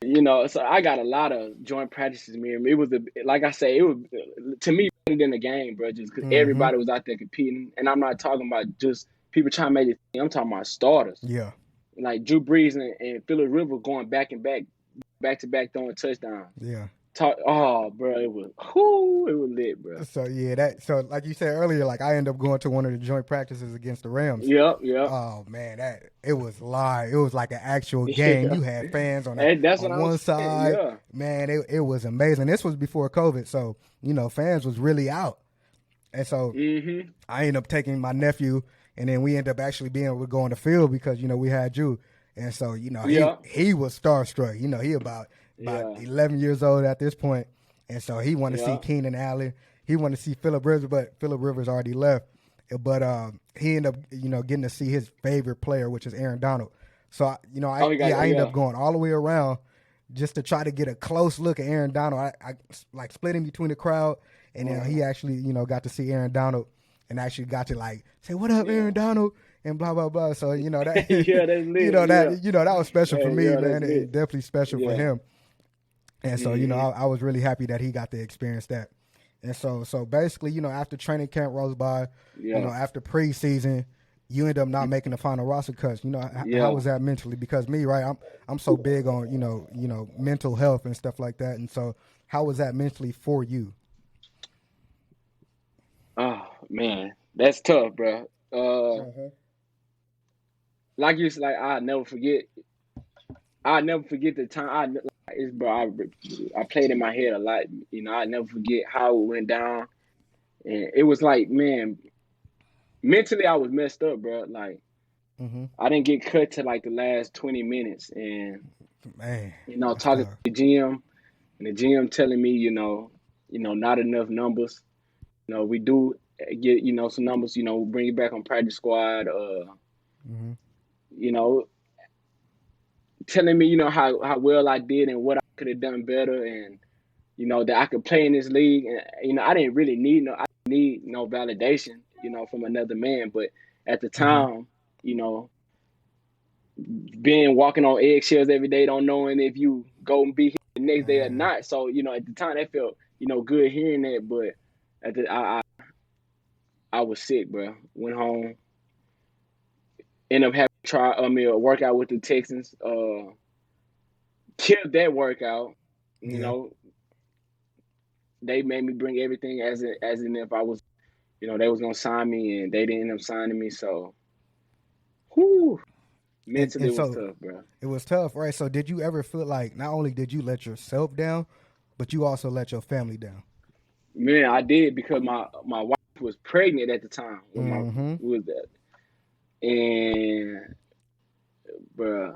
So I got a lot of joint practices, man. It was like I say, it was to me better than the game, bro. Just because everybody was out there competing, and I'm not talking about just people trying to make it. I'm talking about starters. Yeah. Like Drew Brees and Phillip Rivers going back to back throwing touchdowns. Yeah. Bro, it was lit, bro. So so like you said earlier, like I ended up going to one of the joint practices against the Rams. Yep. Oh man, it was live. It was like an actual game. You had fans on one side. Yeah. Man, it was amazing. This was before COVID, so fans was really out. And so I ended up taking my nephew, and then we ended up actually being able to go on the field because we had you. And so he was starstruck. He about 11 years old at this point, and so he wanted to see Keenan Allen. He wanted to see Phillip Rivers, but Phillip Rivers already left. But he ended up, getting to see his favorite player, which is Aaron Donald. So I ended up going all the way around just to try to get a close look at Aaron Donald. I like split in between the crowd, and then he actually, got to see Aaron Donald, and actually got to like say, "What up, Aaron Donald?" and blah blah blah. So that that's lit. that was special for me, man. It definitely special for him. And so, I was really happy that he got to experience that. And so basically, after training camp rolls by, after preseason, you end up not making the final roster cuts. How was that mentally? Because me, right, I'm so big on, mental health and stuff like that. And so how was that mentally for you? Oh, man, that's tough, bro. Like you said, I'll never forget the time. I played in my head a lot. I never forget how it went down, and it was like, man, mentally I was messed up, bro. Like, I didn't get cut to like the last 20 minutes, and man, talking to the GM, and the GM telling me, not enough numbers. We do get some numbers. Bring you back on practice squad. Telling me, how well I did and what I could have done better, and that I could play in this league. And I didn't really need no validation, from another man. But at the time, being walking on eggshells every day, don't knowing if you go and be here the next day or not. So at the time that felt good hearing that. But I was sick, bro. Went home. Ended up having to try a workout with the Texans. Killed that workout. They made me bring everything as in if I was, they was gonna sign me, and they didn't end up signing me. So, mentally it was tough, bro. It was tough, right? So, did you ever feel like not only did you let yourself down, but you also let your family down? Man, I did, because my wife was pregnant at the time with that. And, bro,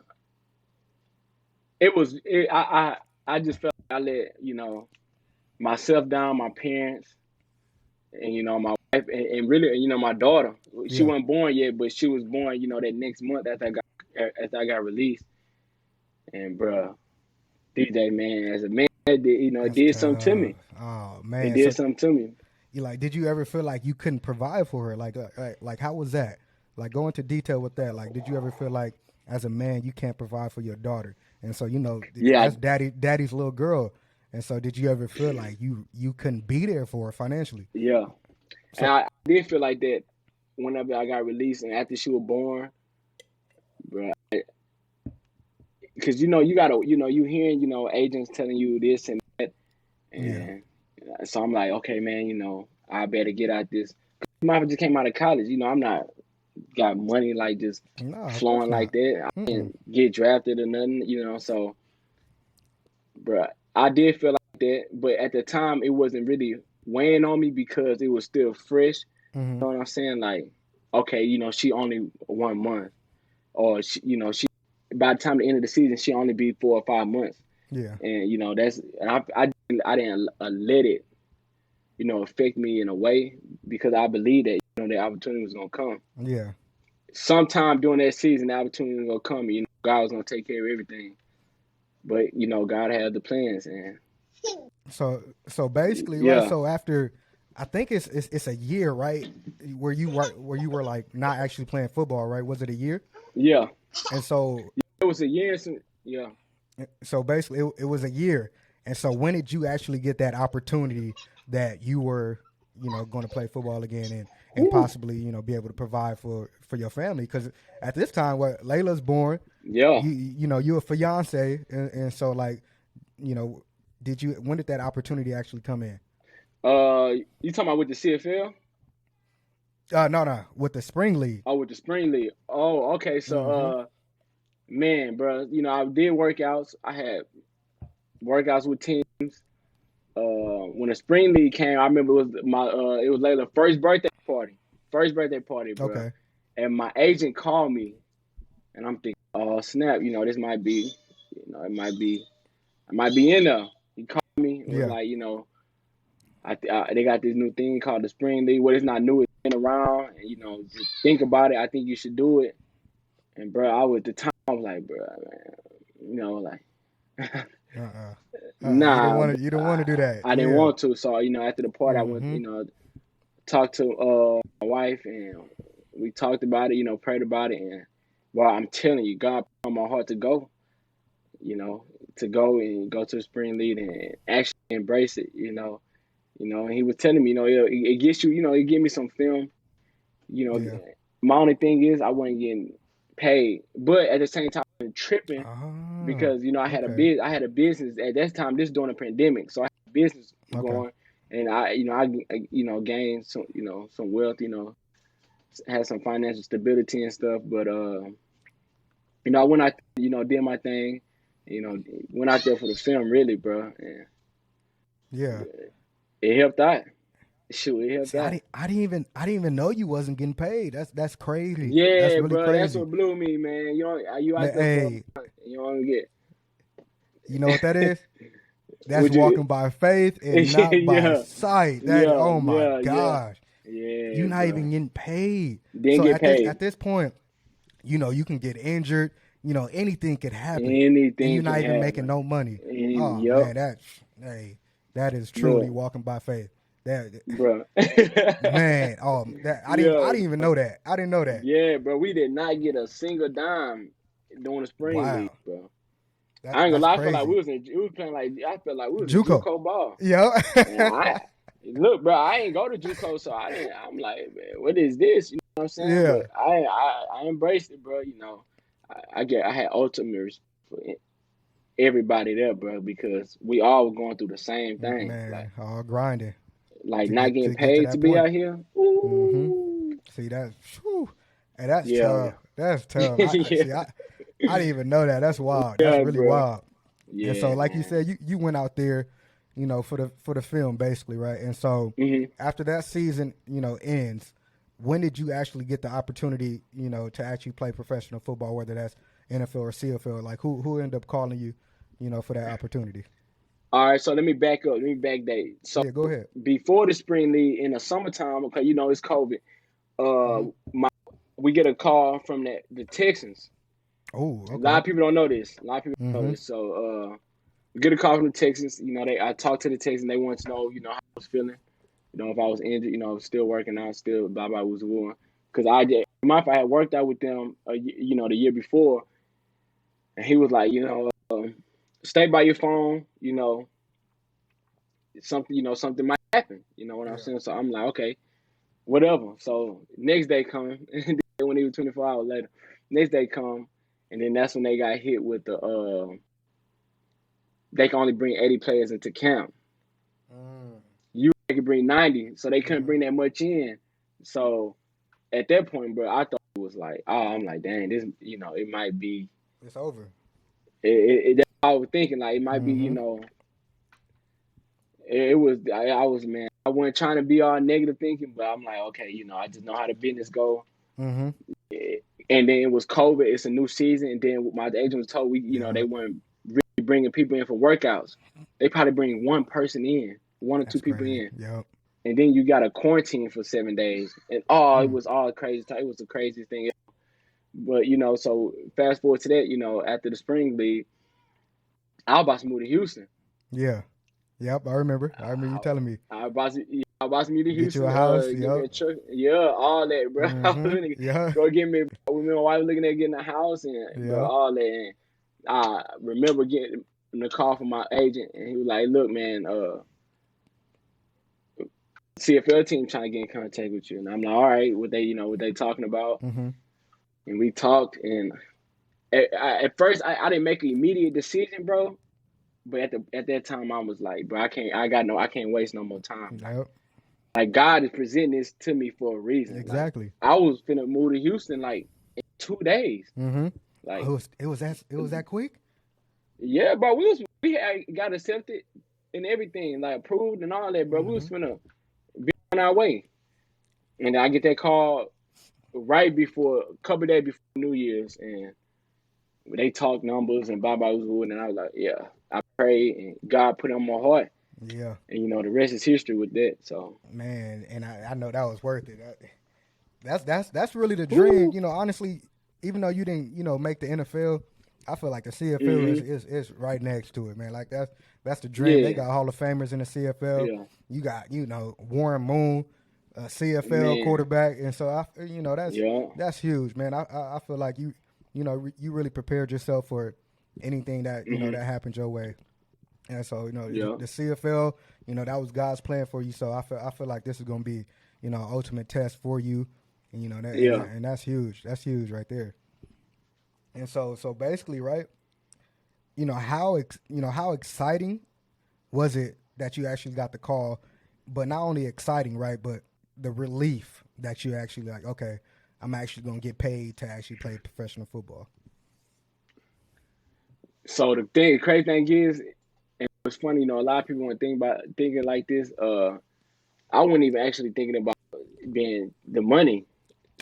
I just felt like I let, myself down, my parents, and, my wife, and really, my daughter. She wasn't born yet, but she was born, that next month after I got released. And, bro, DJ, man, as a man, It did, you know, it That's did something to tough. me. Oh It man. So did something to me. you like, did you ever feel like you couldn't provide for her? Like how was that? Like, go into detail with that. Like, did you ever feel like, as a man, you can't provide for your daughter? And so, Yeah, that's daddy's little girl. And so, did you ever feel like you couldn't be there for her financially? yeah. And So, I did feel like that whenever I got released and after she was born, bro. Because you gotta, you hearing, agents telling you this and that, yeah, and so I'm like, okay, man, I better get out this. I just came out of college, I'm not got money like just no, of course flowing like not. that. I Mm-mm. didn't get drafted or nothing, so, bro, I did feel like that, but at the time it wasn't really weighing on me because it was still fresh. Mm-hmm. You know what I'm saying? Like, okay, she only 1 month, or she by the time the end of the season she only be 4 or 5 months, Yeah, and that's and I didn't let it affect me in a way because I believe that the opportunity was gonna come. yeah. Sometime during that season, the opportunity was gonna come. God was gonna take care of everything, but God had the plans, and So basically, right? yeah, So after, I think it's a year, right? Where you were like not actually playing football, right? Was it a year? yeah, And so it was a year. Yeah. basically it was a year. And so when did you actually get that opportunity that you were, going to play football again and Woo. possibly, be able to provide for your family? Because at this time, what Layla's born, Yeah. you're a fiance, and so like, you know, when did that opportunity actually come in? You talking about with the CFL? No, with the spring league. Oh, with the spring league. Oh, okay. So, Mm-hmm. man, bro, I did workouts. I had workouts with teams. When the spring league came, I remember it was Layla's first birthday party, bro. Okay. And my agent called me, and I'm thinking, oh snap, this might be, I might be in there. He called me and was Yeah. like, they got this new thing called the spring league. Well, it's not new, it's been around, and just think about it. I think you should do it. And bro, I was like, bro, man, like. Uh-uh. You don't Nah, want to. You don't want to do that. I didn't Yeah. want to. So, after the party, I went, Mm-hmm. talked to my wife, and we talked about it, prayed about it. And, well, I'm telling you, God put on my heart you know, to go to the spring league and actually embrace it, And he was telling me, it gets you, it give me some film. You know, Yeah. my only thing is I wasn't getting paid, but at the same time, I'm tripping Ah. because Okay. I had a business at that time. This during the pandemic, so I had a business Okay. going, and I gained some some wealth, had some financial stability and stuff. But I went out, did my thing, went out there for the film, really, bro, and Yeah. it helped out. Shoot, it helped See, I out. didn't. I didn't even know you wasn't getting paid. That's crazy. That's Yeah, really bro, that's crazy. what blew me, man. You Man, out there for a hey, month, and you don't get. you know what that is? That's Would you? walking by faith and not by Yeah, sight. yeah, Oh my yeah, yeah, gosh. yeah, You're not bro. even getting paid. Didn't So get at this paid. at this point, you can get injured. Anything could happen, and Anything you're can not even making happen. no money. Oh Yep, man, that is truly bro, walking by faith. That bro. man, that I Yeah, didn't even know that. I didn't know that. yeah, bro. We did not get a single dime during the spring league, Wow, bro. that I ain't gonna that's lie. I felt like crazy. we was playing like I felt like we was in JUCO, JUCO ball. yo. And I look, bro. I ain't go to JUCO, so I didn't. I'm like, man, what is this? You know what I'm saying? Yeah, But I embraced it, bro. I had ultimate respect for everybody there, bro, because we all were going through the same thing. man, all grinding Like to not get getting to get to paid to that be point. out here. Mm-hmm. Ooh. See that's, whew, hey, that's Yeah, tough. That's tough. I yeah, see. I didn't even know that. That's wild. That's yeah, really bro. wild. And so, Yeah, like you man. said, you went out there, for the film, basically, right? And so, hmm after that season, ends, when did you actually get the opportunity, to actually play professional football, whether that's NFL or CFL? Like, who ended up calling you, for that opportunity? All right, so let me back up. Let me backdate. So Yeah, go ahead. before the spring league in the summertime, okay, it's COVID. Mm-hmm. We get a call from the Texans. Oh, A lot okay. of people don't know this. A lot of people don't know Mm-hmm. this. So get a call from the Texans. I talked to the Texans. They wanted to know, how I was feeling. If I was injured, I was still working out, still blah blah was going. Because I had worked out with them, the year before, and he was like, stay by your phone. Something might happen. You know what I'm Yeah. saying? So I'm like, okay, whatever. So next day come, when he was 24 hours later, next day come, and then that's when they got hit with they can only bring 80 players into camp. Mm. They could bring 90, so they couldn't Mm-hmm. bring that much in. So at that point, bro, I thought it was like, I'm like, dang, this, it might be. It's over. That's what I was thinking, like, it might be, Mm-hmm. it was. I was, man. I wasn't trying to be all negative thinking, but I'm like, okay, I just know how the business go. Mm-hmm. And then it was COVID. It's a new season, and then my agent was told Yeah. they weren't really bringing people in for workouts. They probably bring one person in, one or two That's people crazy. in. Yep. And then you got to quarantine for 7 days, and it was all crazy. It was the craziest thing. But so fast forward to that, after the spring league, I was about to move to Houston. Yeah. Yep. I remember. I remember you I, telling me. I about to move to Get you a Houston. house. Give me Yep. a truck. Yeah, all that, bro. I was Mm-hmm. gonna Yeah. go get me. Me and my wife looking at getting a house, and bro, Yeah. all that. And I remember getting the call from my agent, and he was like, "Look, man, CFL team trying to get in contact with you." And I'm like, "All right, what they talking about?" Mm-hmm. And we talked, and at first I didn't make an immediate decision, bro. But at that time I was like, bro, I can't waste no more time. Yep. Like God is presenting this to me for a reason. Like Exactly. I was finna move to Houston like in 2 days. Mm-hmm. Like Oh, it was that quick. yeah, bro, we had got accepted and everything, like approved and all that, bro. We Mm-hmm. was finna be on our way. And I get that call right before a couple of days before New Year's, and they talked numbers and Baba was good, and I was like, yeah. I prayed and God put it on my heart, Yeah. and the rest is history with that. So, Man, and I know that was worth it. That's really the dream. woo, Honestly, even though you didn't, make the NFL, I feel like the CFL is, mm-hmm, is right next to it, man. Like that's the dream. They yeah, got Hall of Famers in the CFL. yeah, You got, Warren Moon, CFL man, quarterback, and so that's yeah, that's huge, man. I feel like you really prepared yourself for anything that mm-hmm, that happened your way. And so, yeah, the CFL, that was God's plan for you. So I feel like this is gonna be, ultimate test for you, and yeah, and that's huge. That's huge right there. And so basically, right? How exciting was it that you actually got the call, but not only exciting, right? But the relief that you actually like, okay, I'm actually gonna get paid to actually play professional football. So the crazy thing is, and it's funny, a lot of people want to think about thinking like this. I wasn't even actually thinking about being the money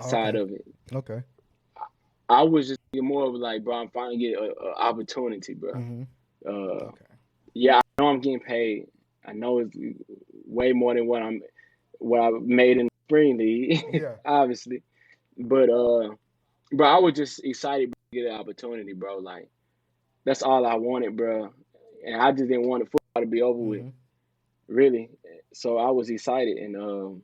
side Okay, of it. okay, I was just thinking more of like, bro, I'm finally getting an opportunity, bro. mm-hmm. Uh, Okay, yeah, I know I'm getting paid. I know it's way more than what I made in the spring league, yeah, obviously. But bro, I was just excited to get an opportunity, bro. Like that's all I wanted, bro. And I just didn't want the football to be over with, mm-hmm. really. So I was excited, and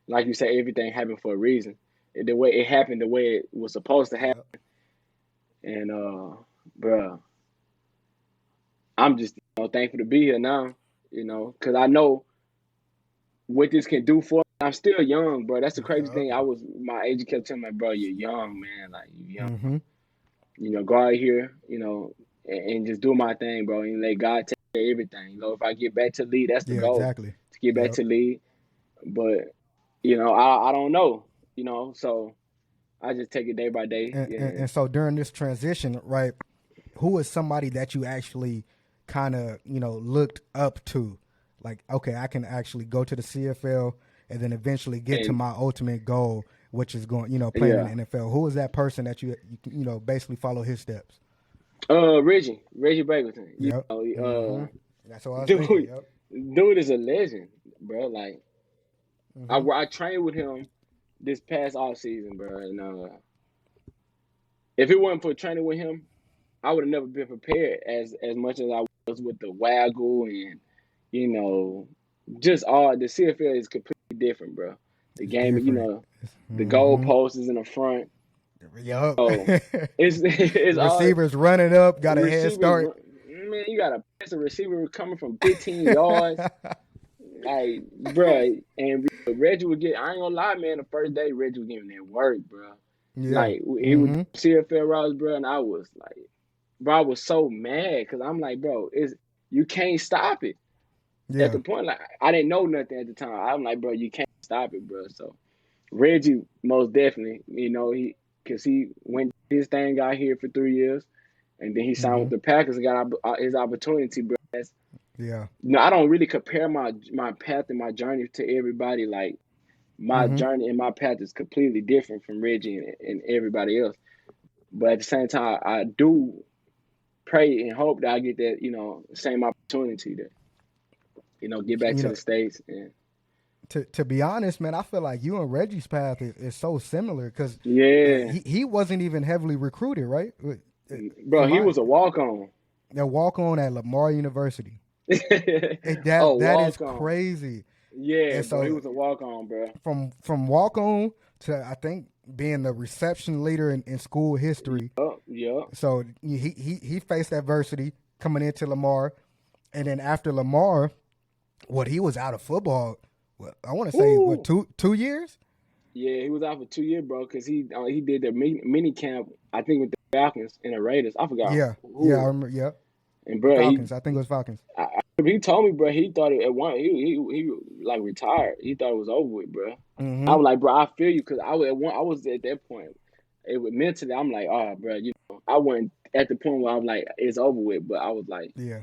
like you said, everything happened for a reason. The way it happened, the way it was supposed to happen, Yep, and bro, I'm just thankful to be here now. Because I know what this can do for me. I'm still young, bro. That's the crazy yep, thing. My agent kept telling me, bro, you're young, man. Like you young. mm-hmm. Go out here, and just do my thing, bro, and let God take care of everything. If I get back to lead, that's the Yeah, goal, exactly. to get back Yep. to lead. But I don't know, so I just take it day by day. Yeah. And so during this transition, right, who is somebody that you actually kind of, looked up to? Like, okay, I can actually go to the CFL and then eventually get to And my ultimate goal, which is going, playing in yeah, the NFL. Who is that person that you basically follow his steps? Reggie Bragelton. Yep. Mm-hmm. That's what I was thinking. Dude, Yep. dude is a legend, bro. Like Mm-hmm. I trained with him this past off season, bro. And if it wasn't for training with him, I would have never been prepared as much as I was with the waggle and just all the CFL is completely different, bro. The It's game, different. the goalpost is in the front. Yup. Oh, it's all Receivers running up, got a head receivers. start. Man, you got a pass a receiver coming from 15 yards, like, bro. And Reggie would get. I ain't gonna lie, man. The first day Reggie was getting that work, bro. Yeah. Like he would CFL routes, bro, and I was like, bro, I was so mad because I'm like, bro, you can't stop it. At Yeah. the point, like I didn't know nothing at the time. I'm like, bro, you can't stop it, bro. So Reggie, most definitely, because he went his thing out here for 3 years, and then he signed with the Packers and got his opportunity, bro. Yeah. I don't really compare my path and my journey to everybody. Like my journey and my path is completely different from Reggie and everybody else. But at the same time, I do pray and hope that I get that, same opportunity to, get back to the States. And to be honest, man, I feel like you and Reggie's path is so similar because he wasn't even heavily recruited, right? Bro, he was a walk-on. A walk-on at Lamar University. That is crazy. Yeah, so he was a walk-on, bro. From walk-on to, I think, being the reception leader in school history. Yeah. So he faced adversity coming into Lamar, and then after Lamar, he was out of football. I want to say 2 years. Yeah, he was out for 2 years, bro, because he did the mini camp, I think, with the Falcons and the Raiders. I forgot. Yeah, I remember. Yeah, and bro, Falcons. I think it was Falcons. He told me, bro, he thought at one he like retired. He thought it was over with, bro. I was like, bro, I feel you, because I was at that point. It was mentally, I'm like, bro, I wasn't at the point where I'm like, it's over with, but I was like, yeah,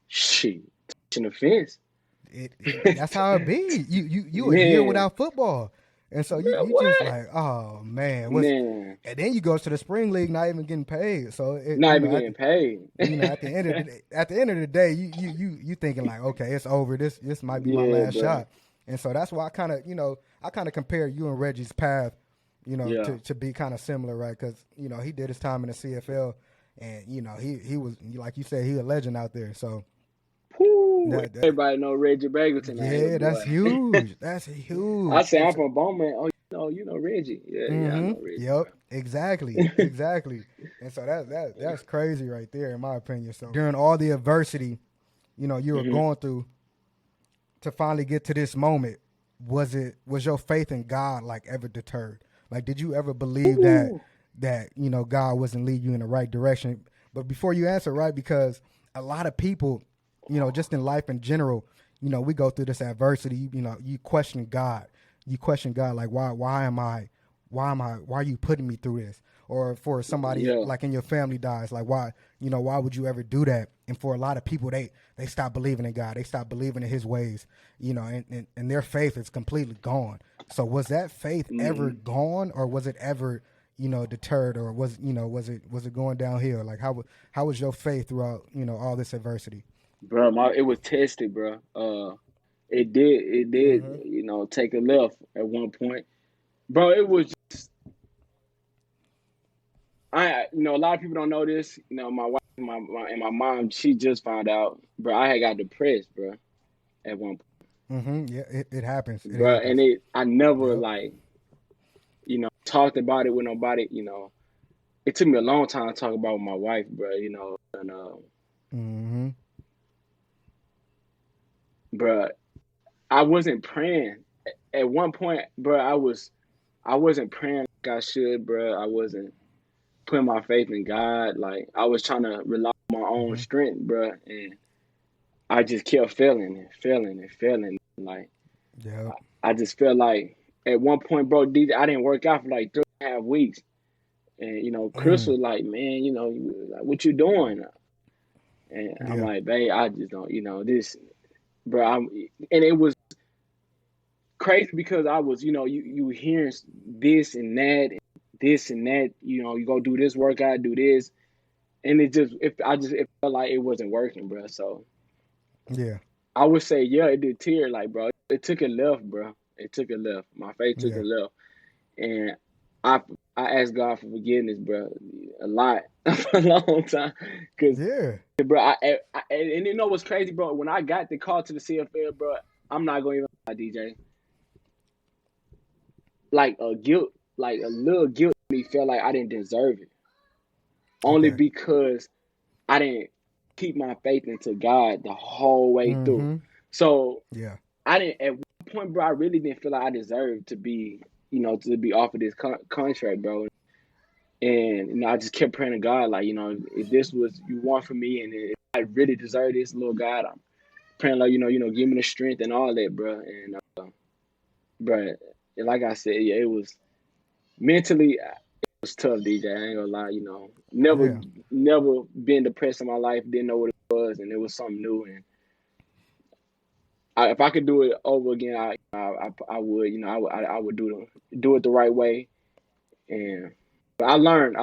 shit, touching the fence. That's how it be. You a year without football, and so you just like, oh man, and then you go to the spring league, not even getting paid. So not even getting paid. At the end of the day, you thinking like, okay, it's over. This might be my last shot, and so that's why I kind of compare you and Reggie's path, to be kind of similar, right? Because he did his time in the CFL, and he was, like you said, he a legend out there. So. Everybody know Reggie Bagleton. Yeah, that's huge. That's huge. I say I'm from Bowman. Oh, you know Reggie. Yeah, I know Reggie. Yep, exactly. And so that's crazy right there, in my opinion. So during all the adversity, you were going through to finally get to this moment, was your faith in God like ever deterred? Like, did you ever believe that God wasn't leading you in the right direction? But before you answer, right, because a lot of people, just in life in general, we go through this adversity. You question God. You question God, like, why are you putting me through this? Or for somebody like in your family dies, like, why would you ever do that? And for a lot of people, they stop believing in God. They stop believing in His ways, and their faith is completely gone. So was that faith ever gone, or was it ever, deterred, or was it going downhill? Like, how was your faith throughout, all this adversity? Bro, it was tested, bro. It did, take a left at one point, bro. It was just, a lot of people don't know this. My wife, and my mom, she just found out, bro. I had got depressed, bro, at one point. Yeah, it happens, bro. And I never talked about it with nobody. It took me a long time to talk about it with my wife, bro. And bro, I wasn't praying. At one point, bro, I wasn't praying like I should, bro. I wasn't putting my faith in God. Like, I was trying to rely on my own strength, bro. And I just kept failing. Like, I just felt like at one point, bro, I didn't work out for like 3.5 weeks. And, Chris was like, man, what you doing? And I'm like, babe, I just don't, this, bro. And it was crazy because I was, you hearing this and that, you go do this workout, do this, and it felt like it wasn't working, bro. So I would say, it did tear, like, bro. It took a left, bro. It took a left. My faith took a left, and I asked God for forgiveness, bro, a lot for a long time. Cause, Yeah. bro, and you know what's crazy, bro? When I got the call to the CFL, bro, I'm not gonna even lie, DJ. Like a little guilt in me felt like I didn't deserve it, only Okay. because I didn't keep my faith into God the whole way through. Mm-hmm. So Yeah. I didn't at one point, bro. I really didn't feel like I deserved to be, to be offered this contract, bro. And I just kept praying to God, like, if this was you want from me, and if I really deserve this, Lord God, I'm praying, like, give me the strength and all that, bro. And bro, like I said, yeah, it was mentally, it was tough, DJ. I ain't gonna lie, never, Yeah. never been depressed in my life. Didn't know what it was, and it was something new. And if I could do it over again, I would, I would do it the right way. And but I learned,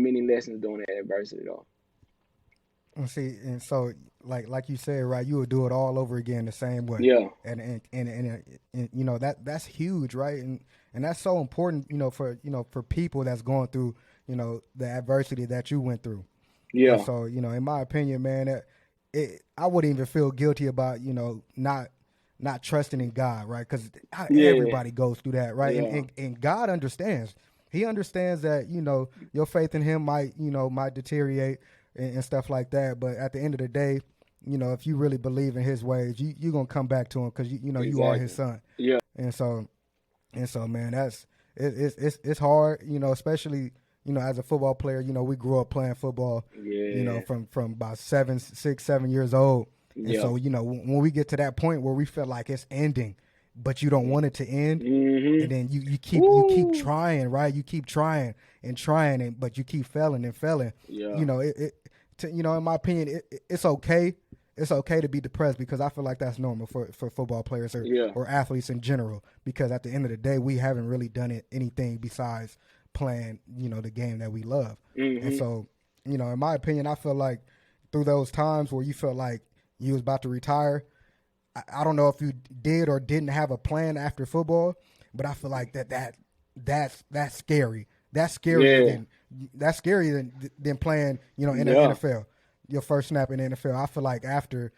many lessons during that adversity, though. And see, and so like you said, right, you would do it all over again the same way, Yeah, and that's huge, right, and that's so important, for people that's going through, the adversity that you went through, and yeah, so in my opinion, man, I wouldn't even feel guilty about not trusting in God, right, because yeah, everybody goes through that, right, and, yeah, and and God understands. He understands that your faith in Him might deteriorate and stuff like that. But at the end of the day, if you really believe in His ways, you're gonna come back to Him because you are His exactly. son. Yeah, And so man, it's hard, especially as a football player. We grew up playing football, yeah, from about 6, 7 years old. And yeah. so when we get to that point where we feel like it's ending, but you don't want it to end, Mm-hmm. and then you keep Woo. trying, right? You keep trying and trying, but you keep failing and failing. Yeah, In my opinion, it's okay. It's okay to be depressed because I feel like that's normal for football players yeah. or athletes in general. Because at the end of the day, we haven't really done anything besides playing, the game that we love. And Mm-hmm. so, in my opinion, I feel like through those times where you felt like you was about to retire, I don't know if you did or didn't have a plan after football, but I feel like that's scary. That's scarier Yeah, than playing, in the yeah. NFL. Your first snap in the NFL. I feel like after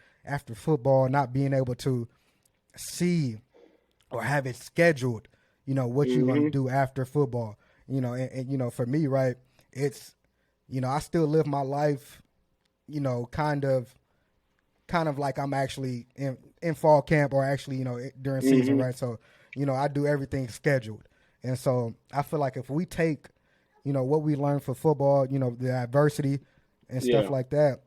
football, not being able to see or have it scheduled, what you're gonna Mm-hmm. do after football. And for me, right, it's I still live my life, kind of like I'm actually in fall camp or actually, during season, Mm-hmm. right? So, I do everything scheduled. And so I feel like if we take, what we learned for football, the adversity and stuff Yeah, like that,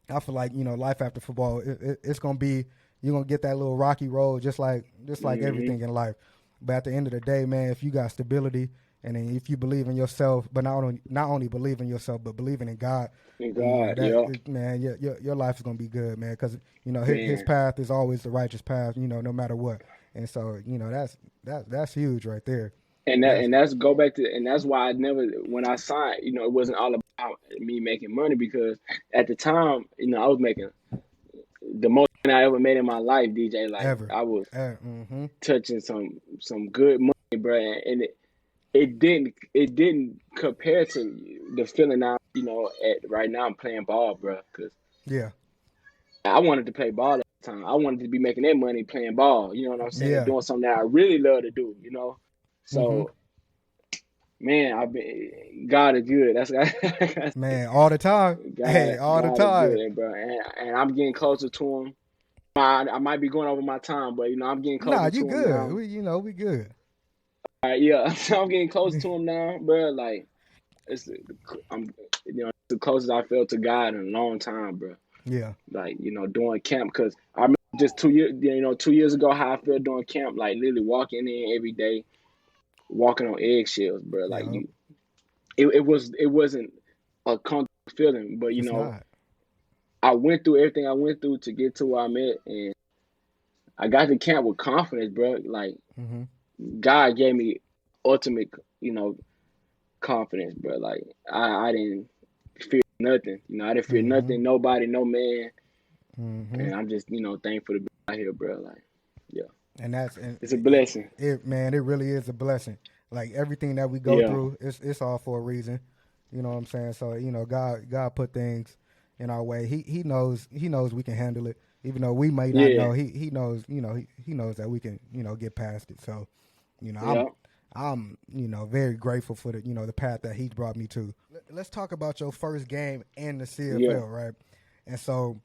I feel like, life after football, it's going to be, you're going to get that little rocky road just like mm-hmm. everything in life. But at the end of the day, man, if you got stability and then if you believe in yourself, but not only believe in yourself, but believing in God, Thank and God. Yeah, man, your life is gonna be good, man. Because his man. path is always the righteous path, no matter what. And so that's huge right there. That's And that's go back to, and that's why I never, when I signed, it wasn't all about me making money, because at the time, I was making the most money I ever made in my life, DJ. Like, ever. I was Mm-hmm. touching some good money, bro, and it didn't compare to the feeling now, at right now I'm playing ball, bro, because Yeah. I wanted to play ball at the time. I wanted to be making that money playing ball. You know what I'm saying? Yeah. Doing something that I really love to do. Mm-hmm. So, man, God is good. That's God. Man, all the time. Hey, all the God is time. good, bro, and I'm getting closer to Him. I might be going over my time, but I'm getting Nah, closer you to Him good. now. We good. Yeah, I'm getting close to Him now, bro. Like, it's I'm it's the closest I felt to God in a long time, bro. Yeah. Like, doing camp, because I remember just 2 years, 2 years ago, how I felt doing camp, like literally walking in every day, walking on eggshells, bro. Like, Yeah. it wasn't a comfortable feeling, but It's not. I went through everything I went through to get to where I'm at, and I got to camp with confidence, bro. Like, Mm-hmm. God gave me ultimate, confidence, bro. Like, I didn't fear nothing, I didn't fear Mm-hmm. nothing, nobody, no man, Mm-hmm. and I'm just, thankful to be out here, bro. Like, yeah, And that's and it's a blessing. man, it really is a blessing. Like everything that we go Yeah. through, it's all for a reason. You know what I'm saying? So God put things in our way. He knows we can handle it, even though we may not Yeah. know. He knows he knows that we can get past it. So Yeah. I'm very grateful for the path that he's brought me to. Let's talk about your first game in the Yeah. CFL, right? And so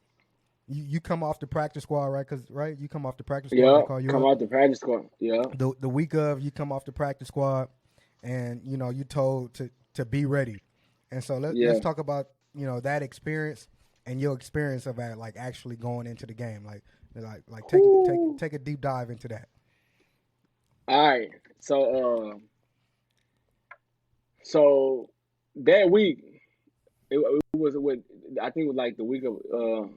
you come off the practice squad, right? Right, you come off the practice squad. They Yeah. call you Come up out the practice squad. Yeah. the week of. You come off the practice squad, and you told to be ready. And so let's Yeah. talk about that experience and your experience of like actually going into the game. Like take a deep dive into that. All right. So that week, it was what I think it was like the week of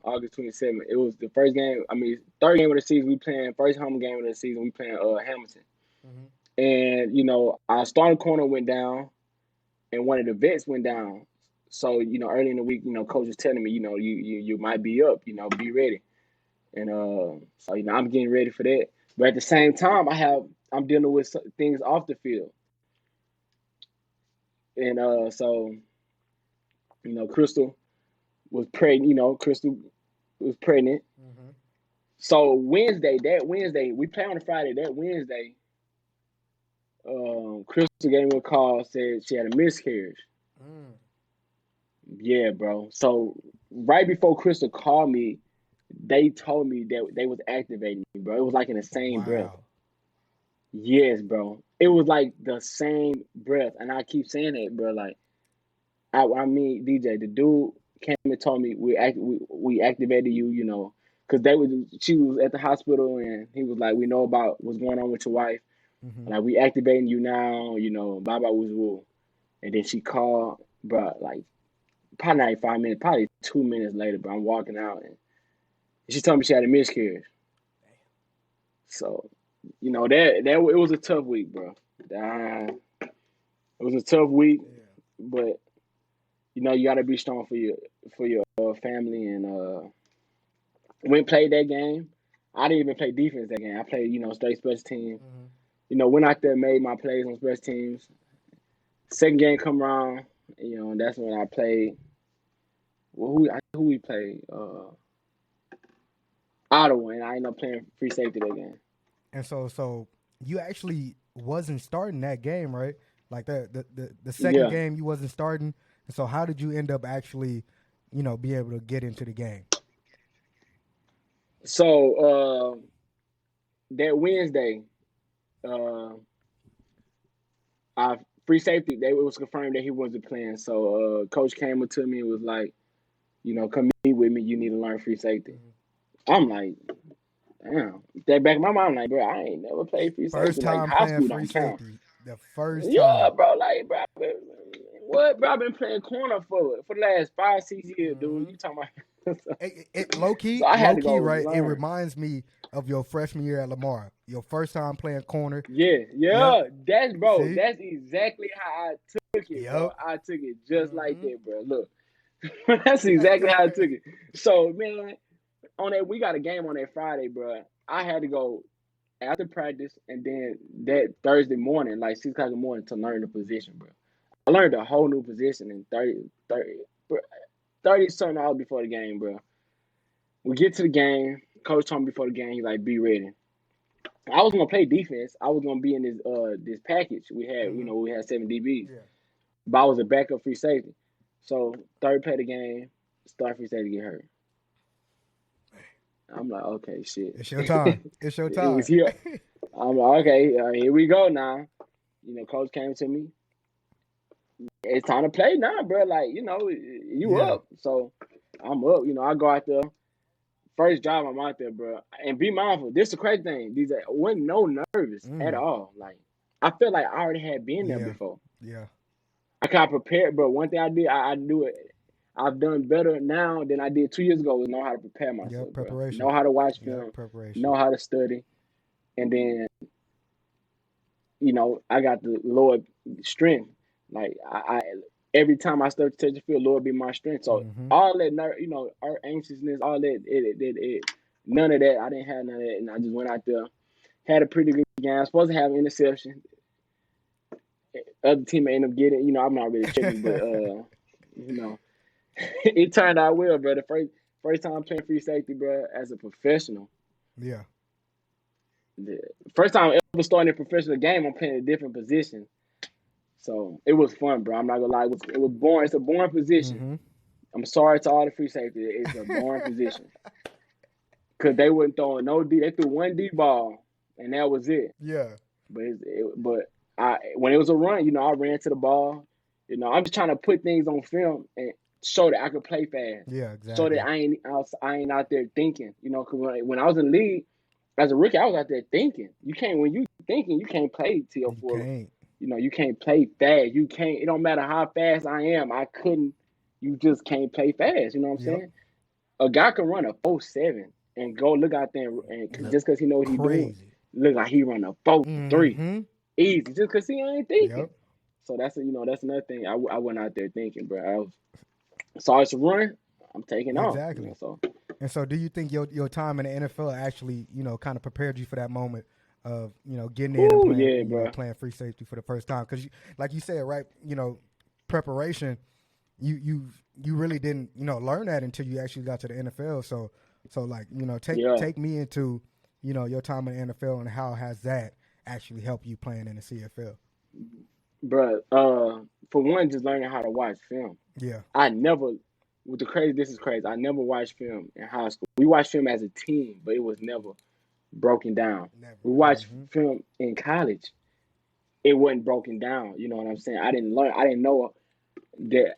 August 27th. It was the first game. I mean, third game of the season. We playing first home game of the season. We playing Hamilton, and our starting corner went down, and one of the vets went down. So early in the week, coach was telling me, you might be up. Be ready. And so I'm getting ready for that. But at the same time, I'm dealing with things off the field, and so Crystal was pregnant. Crystal was pregnant. Mm-hmm. So that Wednesday, we play on a Friday. That Wednesday, Crystal gave me a call, said she had a miscarriage. Mm. Yeah, bro. So right before Crystal called me, they told me that they was activating me, bro. It was like in the same breath. Wow. Yes, bro. It was like the same breath, and I keep saying that, bro. Like, I mean, DJ, the dude came and told me we activated you, because she was at the hospital, and he was like, we know about what's going on with your wife, Mm-hmm. like we activating you now, blah blah was woo. And then she called, bro, like probably not 5 minutes, probably 2 minutes later, but I'm walking out, and she told me she had a miscarriage. So, that it was a tough week, bro. It was a tough week, Yeah. but you got to be strong for your family. And went and played that game. I didn't even play defense that game. I played straight special team. Mm-hmm. Went out there, made my plays on special teams. Second game come around, and that's when I played. Well, who we played? Ottawa, and I ended up playing free safety that game. And so you actually wasn't starting that game, right? Like the second Yeah. game you wasn't starting. And so how did you end up actually, be able to get into the game? So that Wednesday, our free safety, it was confirmed that he wasn't playing. So coach came up to me and was like, come meet with me. You need to learn free safety. Mm-hmm. I'm like, damn. That back in my mind, I'm like, bro, I ain't never played free First safety. Like time high playing school free don't count. safety. The first Yeah, time. bro. Like, bro, what, bro? I've been playing corner for the last 5-6 years, dude. Mm-hmm. You talking about? It low So key, I had to go right? It learn. reminds me of your freshman year at Lamar. Your first time playing corner. Yeah, Yep. That's See? that's exactly how I took it, bro. Yep. I took it just like Mm-hmm. that, bro. Look, that's exactly how I took it. So, man, on that, we got a game on that Friday, bro. I had to go after practice and then that Thursday morning, like 6 o'clock in the morning, to learn the position, bro. I learned a whole new position in 30 something hours before the game, bro. We get to the game. Coach told me before the game, he like, be ready. I was gonna play defense. I was gonna be in this package. We had, Mm-hmm. we had 7 DBs, Yeah. but I was a backup free safety. So third play of the game, start free safety get hurt. I'm like, okay, shit. It's your time. It's your It was time. here. I'm like, okay, here we go now. Coach came to me. It's time to play now, bro. Like, you Yeah. up. So I'm up. I go out there. First drive, I'm out there, bro. And be mindful. This is the crazy thing. These wasn't no nervous at Mm. all. Like, I feel like I already had been there Yeah. before. Yeah. I got prepared, bro. One thing I did, I do it. I've done better now than I did 2 years ago. Was know how to prepare Yep. myself, bro. Preparation. Know how to watch Yep. film. Preparation. Know how to study. And then, I got the Lord strength. Like I every time I start to touch the field, Lord be my strength. So Mm-hmm. all that our anxiousness, all that none of that. I didn't have none of that, and I just went out there, had a pretty good game. I was supposed to have an interception. other team end up getting. You know, I'm not really tripping, but you know, it turned out well, bro. The first time playing free safety, bro, as a professional. Yeah. The first time ever starting a professional game, I'm playing a different position. So it was fun, bro. I'm not gonna lie. It was boring. It's a boring position. Mm-hmm. I'm sorry to all the free safety. It's a boring position. Cause they wasn't throwing no D. They threw one D ball, and that was it. Yeah. But when it was a run, you know, I ran to the ball. You know, I'm just trying to put things on film and show that I could play fast. Yeah, So exactly. that I ain't out there thinking. You know, cause when I was in the league as a rookie, I was out there thinking. You can't when you thinking, you can't play to your You full. can't. You know, you can't play fast. You can't. It don't matter how fast I am. I couldn't. You just can't play fast. You know what I'm Yep. saying? A guy can run a 4.7 and go look out there and Look just because he know what he doing, crazy. look like he run a 4.3 Mm-hmm. easy just because he ain't thinking. Yep. So that's that's another thing. I went out there thinking, bro. I was sorry it's a run. I'm taking off. You Exactly. know, so And so, do you think your time in the NFL actually, kind of prepared you for that moment of, getting in and ooh playing, yeah, bro. playing free safety for the first time? Because, like you said, right, preparation, you really didn't, learn that until you actually got to the NFL. So like, Yeah, take me into, your time in the NFL and how has that actually helped you playing in the CFL? bro. For one, just learning how to watch film. Yeah, I never. With the crazy, this is crazy. I never watched film in high school. We watched film as a team, but it was never broken down. never. We watched Mm-hmm. film in college. It wasn't broken down. You know what I'm saying? I didn't learn. I didn't know that.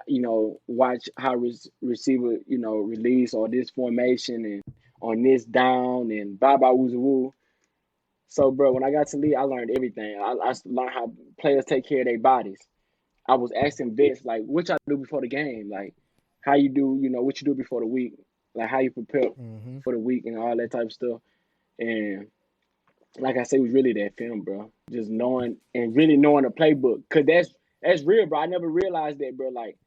Watch how receiver release or this formation and on this down and blah blah woo woo. So, bro, when I got to league, I learned everything. I learned how players take care of their bodies. I was asking vets like, what y'all do before the game, like how you do, what you do before the week, like how you prepare Mm-hmm. for the week and all that type of stuff. And like I said, it was really that film, bro. Just knowing and really knowing the playbook, cause that's real, bro. I never realized that, bro. Like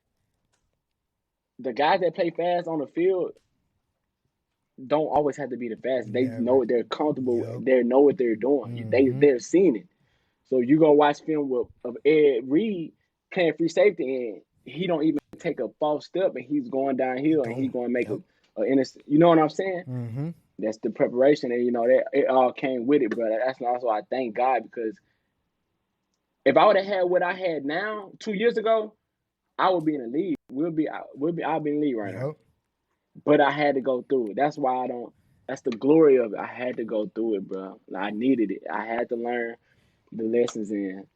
the guys that play fast on the field don't always have to be the fastest. They Never. know they're comfortable. Yep. They know what they're doing. Mm-hmm. They're seeing it. So you gonna watch film of Ed Reed playing free safety, and he don't even take a false step, and he's going He downhill, and he's going. going to make Yep. a innocent. You know what I'm saying? Mm-hmm. That's the preparation, and that it all came with it, bro. That's also I thank God because if I would have had what I had now 2 years ago, I would be in the league. I'll be in the league right now. Yep. But I had to go through it. That's why I don't. That's the glory of it. I had to go through it, bro. Like, I needed it. I had to learn the lessons, and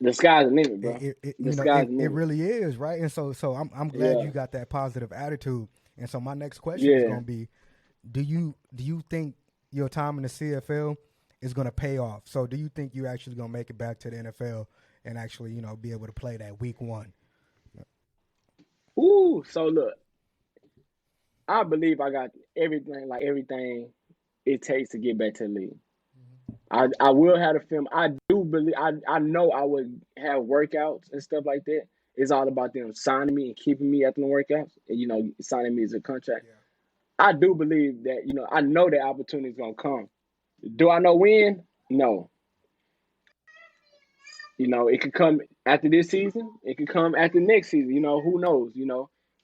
the sky's the limit, bro. The sky's the It limit. really is, right? And so I'm glad Yeah, you got that positive attitude. And so my next question is yeah. going to be, do you think your time in the CFL is going to pay off? So do you think you're actually going to make it back to the NFL and actually, be able to play that week one? Ooh, so look, I believe I got everything it takes to get back to the league. I will have the film. I do believe I know I would have workouts and stuff like that. It's all about them signing me and keeping me after the workouts and signing me as a contract. Yeah. I do believe that, I know that opportunity is gonna come. Do I know when? No. It could come after this season. It could come after next season. Who knows?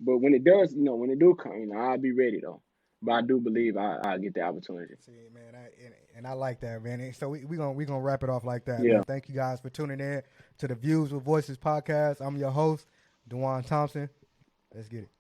But when it does, when it do come, I'll be ready though. But I do believe I'll get the opportunity. See, man, and I like that, man. And so we gonna wrap it off like that, Yeah. man. Thank you guys for tuning in to the Views with Voices podcast. I'm your host, Dewan Thompson. Let's get it.